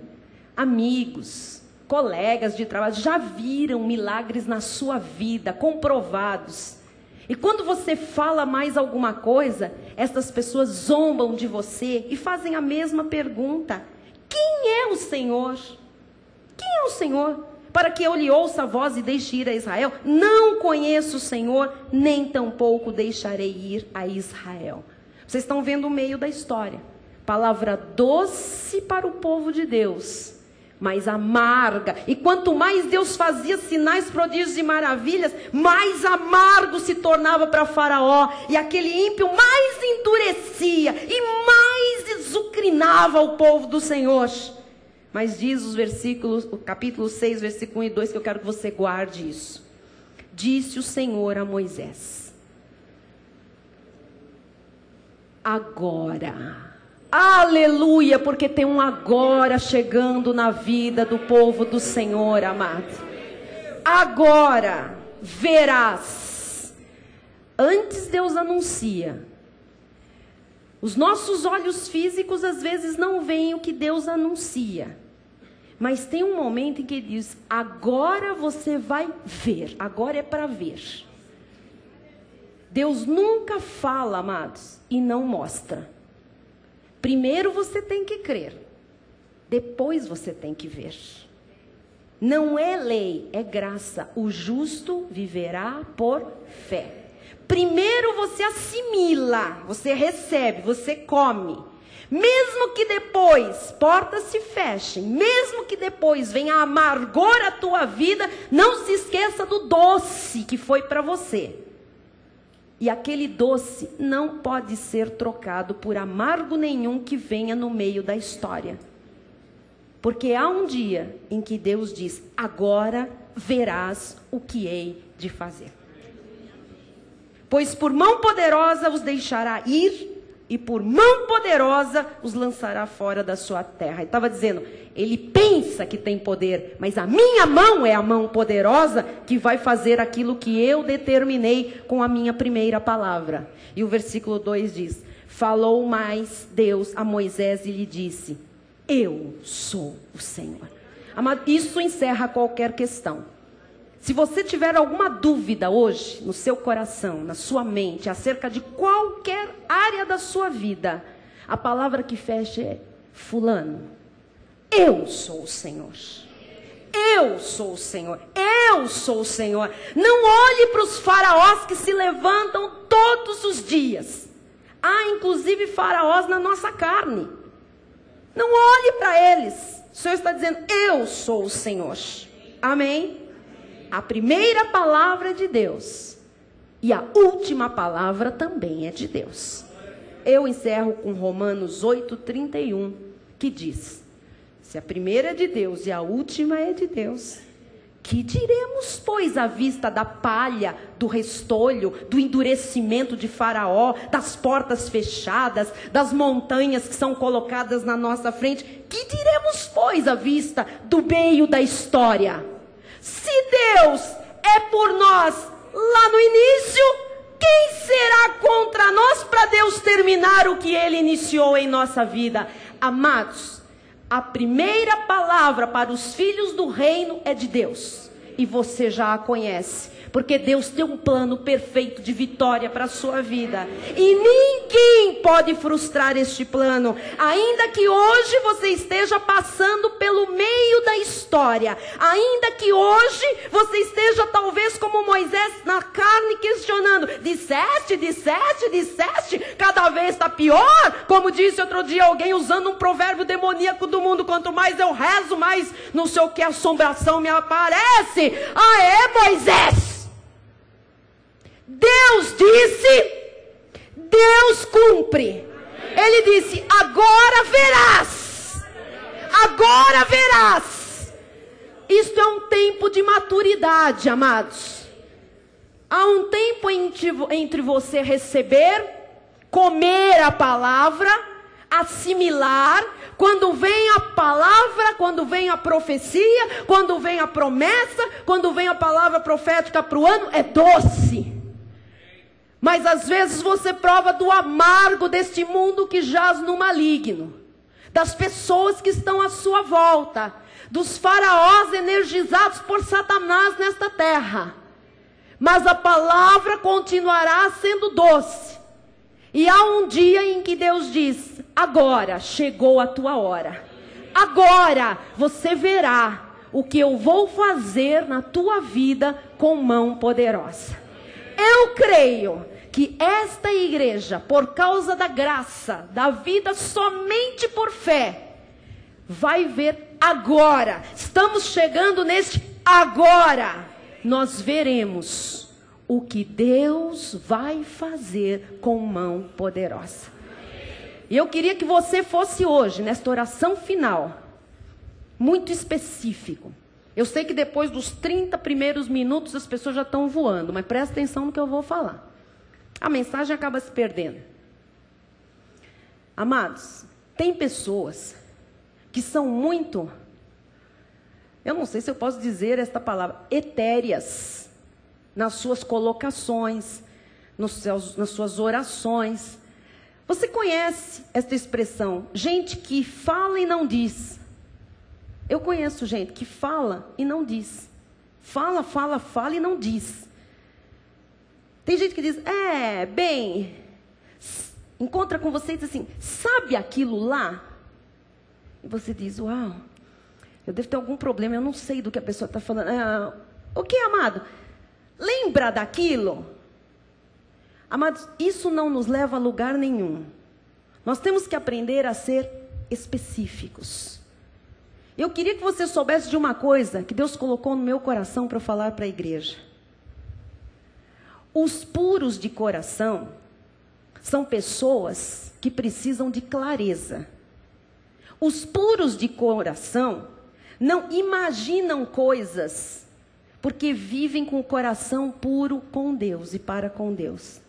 amigos, colegas de trabalho, já viram milagres na sua vida, comprovados? E quando você fala mais alguma coisa, essas pessoas zombam de você e fazem a mesma pergunta. Quem é o Senhor? Quem é o Senhor? Para que eu lhe ouça a voz e deixe ir a Israel? Não conheço o Senhor, nem tampouco deixarei ir a Israel. Vocês estão vendo o meio da história. Palavra doce para o povo de Deus, mas amarga. E quanto mais Deus fazia sinais, prodígios e maravilhas, mais amargo se tornava para Faraó. E aquele ímpio mais endurecia e mais desucrinava o povo do Senhor. Mas diz os versículos, o capítulo 6, versículo 1 e 2, que eu quero que você guarde isso. Disse o Senhor a Moisés, agora... Aleluia, porque tem um agora chegando na vida do povo do Senhor, amado. Agora verás. Antes Deus anuncia. Os nossos olhos físicos às vezes não veem o que Deus anuncia. Mas tem um momento em que ele diz, agora você vai ver. Agora é para ver. Deus nunca fala, amados, e não mostra. Primeiro você tem que crer, depois você tem que ver. Não é lei, é graça. O justo viverá por fé. Primeiro você assimila, você recebe, você come. Mesmo que depois portas se fechem, mesmo que depois venha amargor à tua vida, não se esqueça do doce que foi para você. E aquele doce não pode ser trocado por amargo nenhum que venha no meio da história. Porque há um dia em que Deus diz, agora verás o que hei de fazer. Pois por mão poderosa os deixará ir, e por mão poderosa os lançará fora da sua terra. Ele estava dizendo, ele pensa que tem poder, mas a minha mão é a mão poderosa que vai fazer aquilo que eu determinei com a minha primeira palavra. E o versículo 2 diz, falou mais Deus a Moisés e lhe disse, eu sou o Senhor. Amado, isso encerra qualquer questão. Se você tiver alguma dúvida hoje, no seu coração, na sua mente, acerca de qualquer área da sua vida, a palavra que fecha é, fulano, eu sou o Senhor. Eu sou o Senhor. Eu sou o Senhor. Não olhe para os faraós que se levantam todos os dias. Há inclusive faraós na nossa carne. Não olhe para eles. O Senhor está dizendo, eu sou o Senhor. Amém? A primeira palavra é de Deus. E a última palavra também é de Deus. Eu encerro com Romanos 8:31, que diz, se a primeira é de Deus e a última é de Deus, que diremos, pois, à vista da palha, do restolho, do endurecimento de Faraó, das portas fechadas, das montanhas que são colocadas na nossa frente? Que diremos, pois, à vista do meio da história? Se Deus é por nós lá no início, quem será contra nós para Deus terminar o que Ele iniciou em nossa vida? Amados, a primeira palavra para os filhos do reino é de Deus. E você já a conhece. Porque Deus tem um plano perfeito de vitória para a sua vida. E ninguém pode frustrar este plano. Ainda que hoje você esteja passando pelo meio da história. Ainda que hoje você esteja talvez como Moisés na carne questionando. Disseste, cada vez está pior. Como disse outro dia alguém usando um provérbio demoníaco do mundo. Quanto mais eu rezo, mais não sei o que assombração me aparece. Ah é, Moisés? Deus disse, Deus cumpre. Ele disse, agora verás. Agora verás. Isto é um tempo de maturidade, amados. Há um tempo entre você receber, comer a palavra, assimilar. Quando vem a palavra, quando vem a profecia, quando vem a promessa, quando vem a palavra profética para o ano, é doce. Mas às vezes você prova do amargo deste mundo que jaz no maligno, das pessoas que estão à sua volta, dos faraós energizados por Satanás nesta terra. Mas a palavra continuará sendo doce. E há um dia em que Deus diz, agora chegou a tua hora. Agora você verá o que eu vou fazer na tua vida com mão poderosa. Eu creio que esta igreja, por causa da graça, da vida somente por fé, vai ver agora. Estamos chegando neste agora. Nós veremos o que Deus vai fazer com mão poderosa. E eu queria que você fosse hoje, nesta oração final, muito específico. Eu sei que depois dos 30 primeiros minutos as pessoas já estão voando, mas presta atenção no que eu vou falar. A mensagem acaba se perdendo. Amados, tem pessoas que são muito, eu não sei se eu posso dizer esta palavra, etéreas nas suas colocações, nas suas orações. Você conhece esta expressão, gente que fala e não diz. Eu conheço gente que fala e não diz. Fala e não diz. Tem gente que diz, encontra com você e diz assim, sabe aquilo lá? E você diz, uau, eu devo ter algum problema, eu não sei do que a pessoa está falando. O que, amado? Lembra daquilo? Amados, isso não nos leva a lugar nenhum. Nós temos que aprender a ser específicos. Eu queria que você soubesse de uma coisa que Deus colocou no meu coração para eu falar para a igreja. Os puros de coração são pessoas que precisam de clareza. Os puros de coração não imaginam coisas, porque vivem com o coração puro com Deus e para com Deus.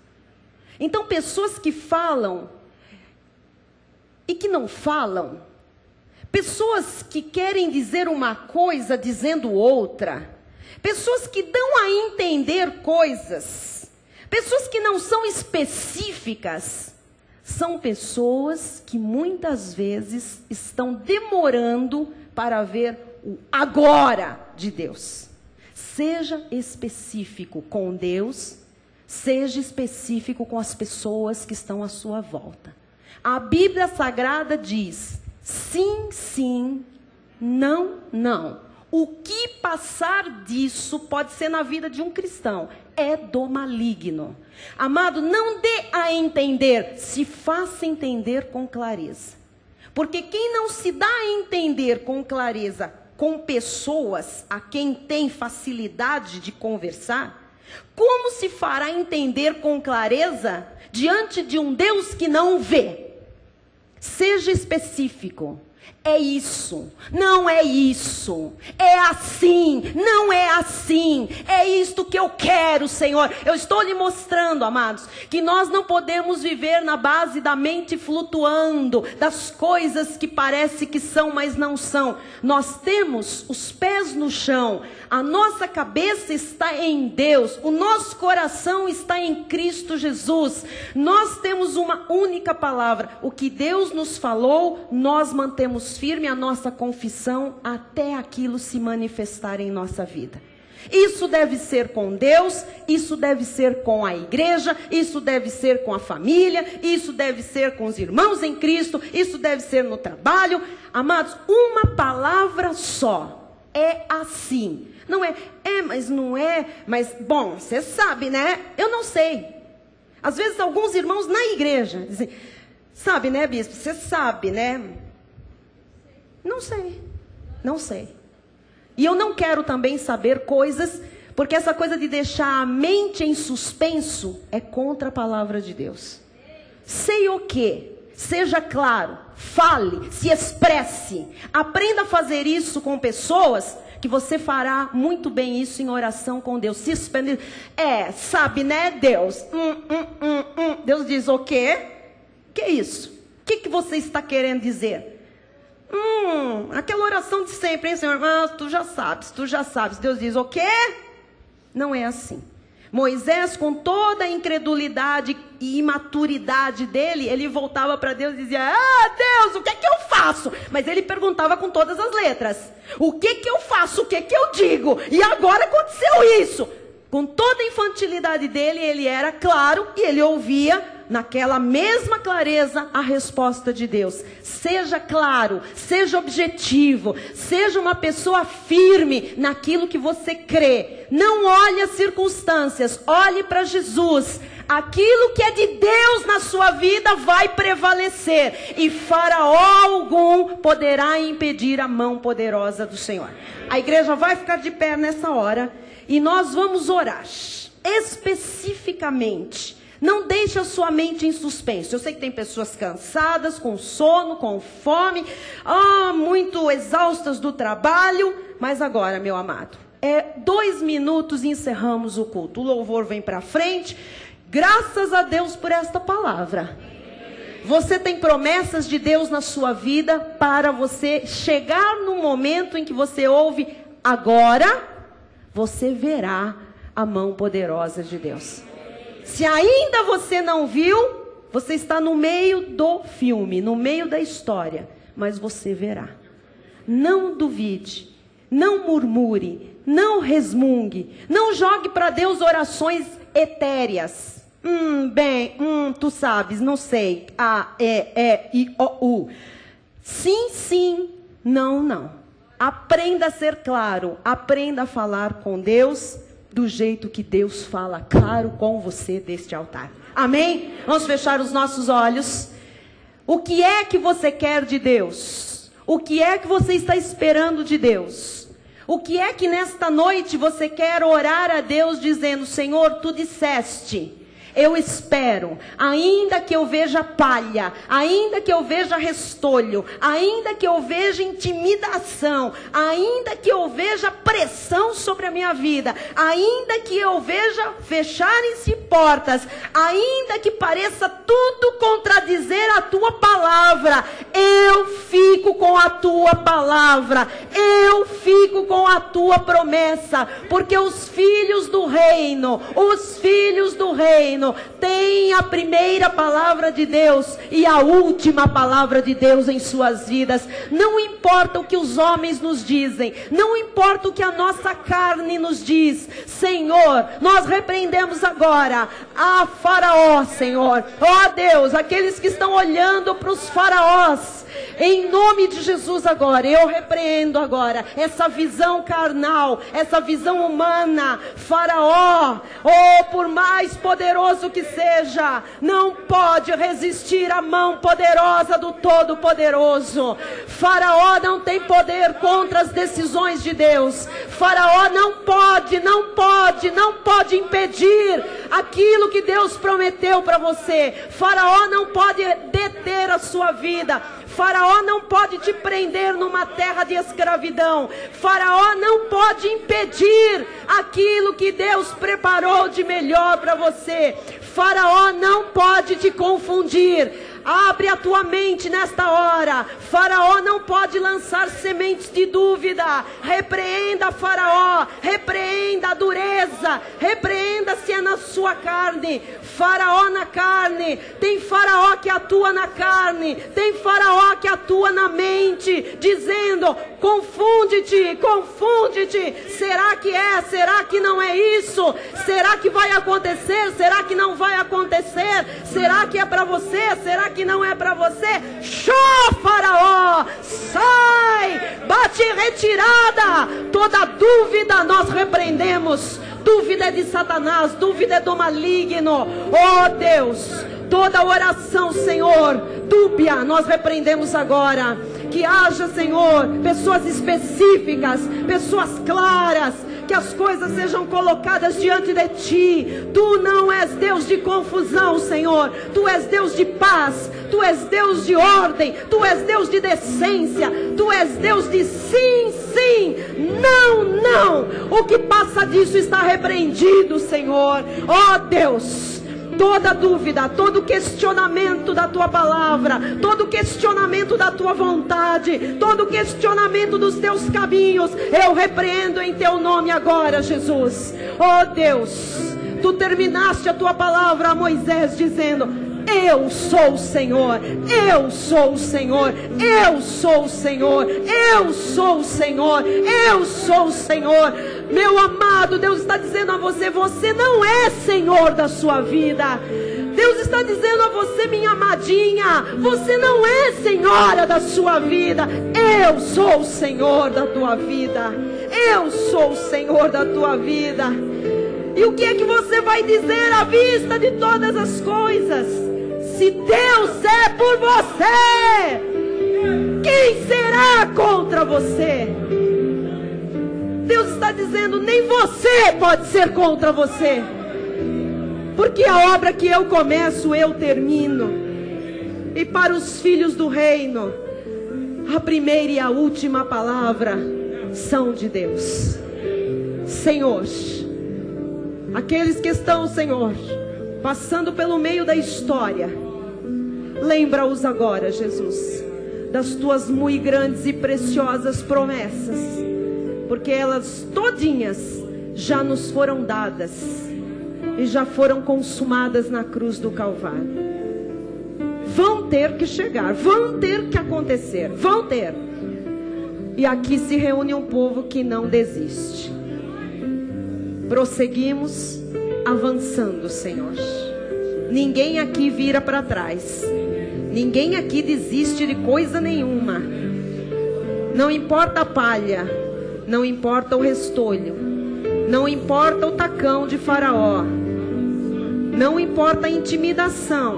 Então, pessoas que falam e que não falam, pessoas que querem dizer uma coisa dizendo outra, pessoas que dão a entender coisas, pessoas que não são específicas, são pessoas que muitas vezes estão demorando para ver o agora de Deus. Seja específico com Deus, seja específico com as pessoas que estão à sua volta. A Bíblia Sagrada diz, Sim, sim, não, não. O que passar disso pode ser na vida de um cristão, é do maligno. Amado, não dê a entender, se faça entender com clareza. Porque quem não se dá a entender com clareza com pessoas a quem tem facilidade de conversar, como se fará entender com clareza diante de um Deus que não vê? Seja específico. É isso, não é isso, é assim, não é assim, é isto que eu quero, Senhor. Eu estou lhe mostrando, amados, que nós não podemos viver na base da mente flutuando, das coisas que parece que são, mas não são. Nós temos os pés no chão, a nossa cabeça está em Deus, o nosso coração está em Cristo Jesus. Nós temos uma única palavra, o que Deus nos falou, nós mantemos firme a nossa confissão até aquilo se manifestar em nossa vida. Isso deve ser com Deus, isso deve ser com a igreja, isso deve ser com a família, isso deve ser com os irmãos em Cristo, isso deve ser no trabalho. Amados, uma palavra só, é assim. Não é, mas não é, mas bom, você sabe, né? Eu não sei. Às vezes alguns irmãos na igreja dizem, sabe, né, bispo? Você sabe, né? Não sei, não sei. E eu não quero também saber coisas, porque essa coisa de deixar a mente em suspenso é contra a palavra de Deus. Sei o quê? Seja claro, fale, se expresse. Aprenda a fazer isso com pessoas que você fará muito bem isso em oração com Deus. Se expande. Sabe, né, Deus? Deus diz o quê? Que é isso? O que você está querendo dizer? Aquela oração de sempre, hein, Senhor? Tu já sabes. Deus diz o quê? Não é assim. Moisés, com toda a incredulidade e imaturidade dele, ele voltava para Deus e dizia, Deus, o que é que eu faço? Mas ele perguntava com todas as letras. O que que eu faço? O que que eu digo? E agora aconteceu isso. Com toda a infantilidade dele, ele era claro e ele ouvia naquela mesma clareza a resposta de Deus. Seja claro, seja objetivo, seja uma pessoa firme naquilo que você crê. Não olhe as circunstâncias, olhe para Jesus. Aquilo que é de Deus na sua vida vai prevalecer, e faraó algum poderá impedir a mão poderosa do Senhor. A igreja vai ficar de pé nessa hora e nós vamos orar especificamente. Não deixe a sua mente em suspenso. Eu sei que tem pessoas cansadas, com sono, com fome, muito exaustas do trabalho. Mas agora, meu amado, 2 minutos e encerramos o culto. O louvor vem para frente. Graças a Deus por esta palavra. Você tem promessas de Deus na sua vida para você chegar no momento em que você ouve, agora você verá a mão poderosa de Deus. Se ainda você não viu, você está no meio do filme, no meio da história, mas você verá. Não duvide, não murmure, não resmungue, não jogue para Deus orações etéreas. Tu sabes, não sei. Sim, sim, não, não. Aprenda a ser claro, aprenda a falar com Deus do jeito que Deus fala claro com você deste altar. Amém? Vamos fechar os nossos olhos. O que é que você quer de Deus? O que é que você está esperando de Deus? O que é que nesta noite você quer orar a Deus dizendo, Senhor, tu disseste, eu espero, ainda que eu veja palha, ainda que eu veja restolho, ainda que eu veja intimidação, ainda que eu veja pressão sobre a minha vida, ainda que eu veja fecharem-se portas, ainda que pareça tudo contradizer a tua palavra, eu fico com a tua palavra, eu fico com a tua promessa, porque os filhos do reino, reino têm a primeira palavra de Deus e a última palavra de Deus em suas vidas. Não importa o que os homens nos dizem, não importa o que a nossa carne nos diz, Senhor, nós repreendemos agora a Faraó, Senhor. Ó Deus, aqueles que estão olhando para os faraós, em nome de Jesus agora, eu repreendo agora essa visão carnal, essa visão humana. Faraó, oh, por mais poderoso que seja, não pode resistir à mão poderosa do Todo-Poderoso. Faraó não tem poder contra as decisões de Deus. Faraó não pode impedir aquilo que Deus prometeu para você. Faraó não pode deter a sua vida. Faraó não pode te prender numa terra de escravidão. Faraó não pode impedir aquilo que Deus preparou de melhor para você. Faraó não pode te confundir. Abre a tua mente nesta hora. Faraó não pode lançar sementes de dúvida. Repreenda Faraó, repreenda a dureza, repreenda se é na sua carne. Faraó na carne, tem Faraó que atua na carne, tem Faraó que atua na mente, dizendo: confunde-te, confunde-te. Será que é? Será que não é isso? Será que vai acontecer? Será que não vai acontecer? Será que é para você? Será que não é para você? Show, Faraó, sai, bate em retirada. Toda dúvida nós repreendemos. Dúvida é de Satanás, dúvida é do maligno. Oh Deus, toda oração, Senhor, dúbia, nós repreendemos agora. Que haja, Senhor, pessoas específicas, pessoas claras, que as coisas sejam colocadas diante de Ti. Tu não és Deus de confusão, Senhor. Tu és Deus de paz, Tu és Deus de ordem, Tu és Deus de decência, Tu és Deus de sim, sim, não, não. O que passa disso está repreendido, Senhor. Ó Deus, toda dúvida, todo questionamento da Tua palavra, todo questionamento da Tua vontade, todo questionamento dos Teus caminhos, eu repreendo em Teu nome agora, Jesus. Ó Deus, Tu terminaste a Tua palavra a Moisés dizendo: eu sou o Senhor, eu sou o Senhor, eu sou o Senhor, eu sou o Senhor, eu sou o Senhor. Meu amado, Deus está dizendo a você: você não é Senhor da sua vida. Deus está dizendo a você, minha amadinha, você não é senhora da sua vida. Eu sou o Senhor da tua vida. Eu sou o Senhor da tua vida. E o que é que você vai dizer à vista de todas as coisas? Se Deus é por você, quem será contra você? Deus está dizendo: nem você pode ser contra você, porque a obra que eu começo, eu termino. E para os filhos do reino, a primeira e a última palavra são de Deus. Senhor, aqueles que estão, Senhor, passando pelo meio da história, lembra-os agora, Jesus, das tuas muito grandes e preciosas promessas, porque elas todinhas já nos foram dadas e já foram consumadas na cruz do Calvário. Vão ter que chegar, vão ter que acontecer, vão ter. E aqui se reúne um povo que não desiste. Prosseguimos avançando, Senhor. Ninguém aqui vira para trás. Ninguém aqui desiste de coisa nenhuma. Não importa a palha, não importa o restolho, não importa o tacão de Faraó, não importa a intimidação,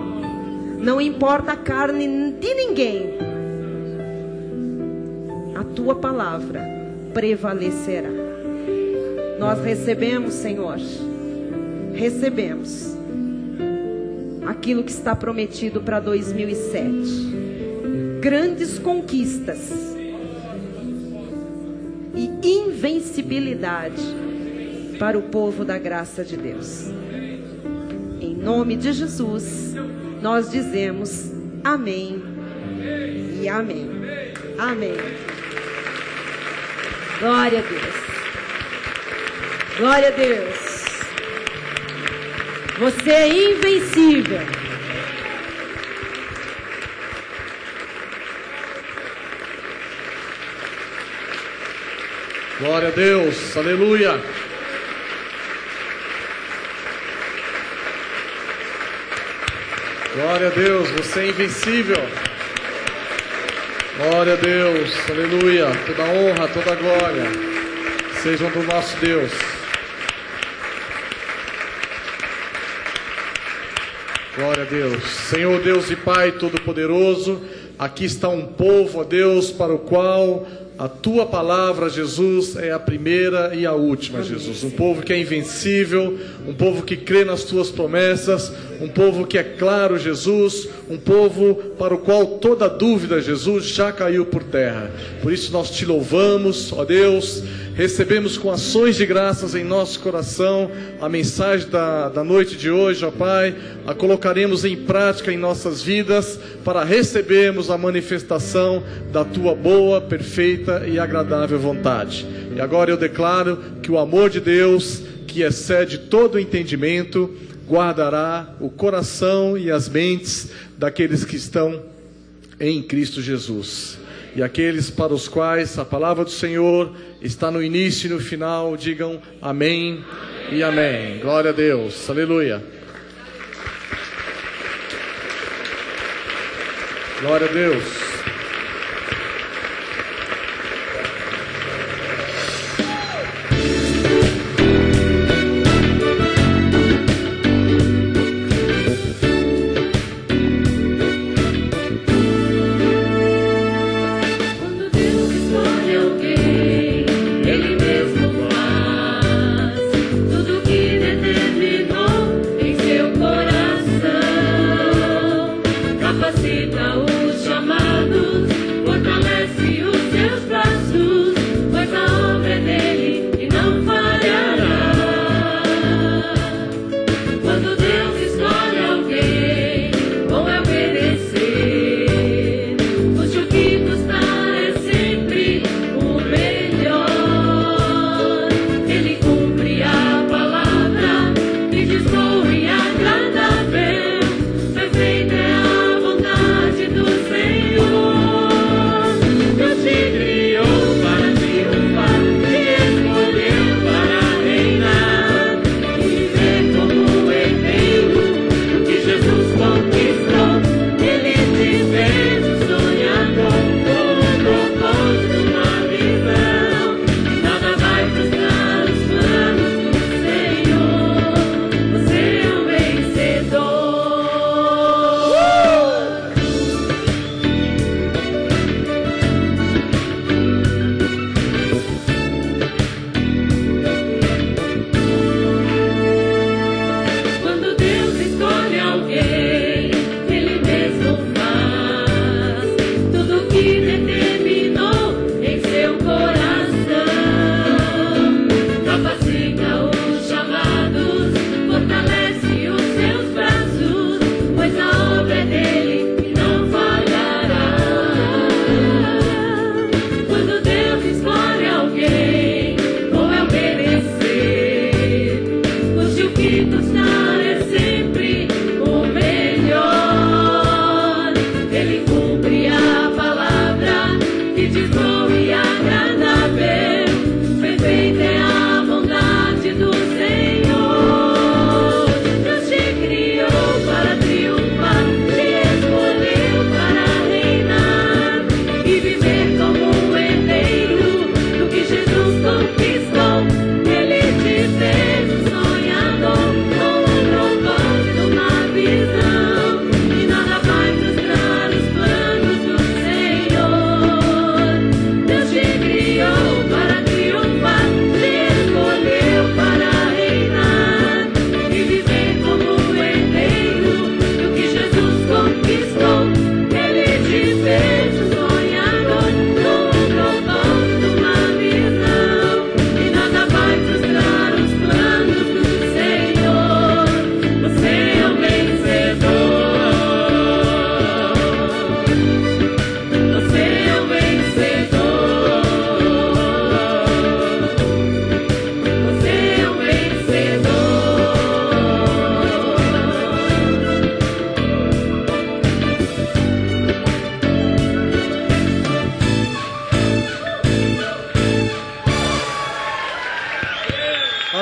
não importa a carne de ninguém. A tua palavra prevalecerá. Nós recebemos, Senhor, recebemos aquilo que está prometido para 2007. Grandes conquistas e invencibilidade para o povo da graça de Deus. Em nome de Jesus, nós dizemos amém e amém. Amém. Glória a Deus. Glória a Deus. Você é invencível. Glória a Deus, aleluia. Glória a Deus, você é invencível. Glória a Deus, aleluia. Toda honra, toda glória sejam do nosso Deus. Glória a Deus. Senhor Deus e Pai Todo-Poderoso, aqui está um povo, ó Deus, para o qual a Tua palavra, Jesus, é a primeira e a última, Jesus. Um povo que é invencível, um povo que crê nas Tuas promessas, um povo que é claro, Jesus, um povo para o qual toda dúvida, Jesus, já caiu por terra. Por isso nós Te louvamos, ó Deus, recebemos com ações de graças em nosso coração a mensagem da noite de hoje, ó Pai, a colocaremos em prática em nossas vidas para recebermos a manifestação da Tua boa, perfeita e agradável vontade. E agora eu declaro que o amor de Deus, que excede todo o entendimento, guardará o coração e as mentes daqueles que estão em Cristo Jesus. E aqueles para os quais a palavra do Senhor está no início e no final, digam amém, e amém. Glória a Deus, aleluia. Glória a Deus. Capacita o chamado.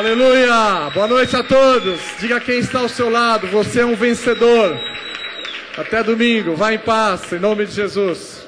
Aleluia! Boa noite a todos. Diga quem está ao seu lado, você é um vencedor. Até domingo, vá em paz, em nome de Jesus.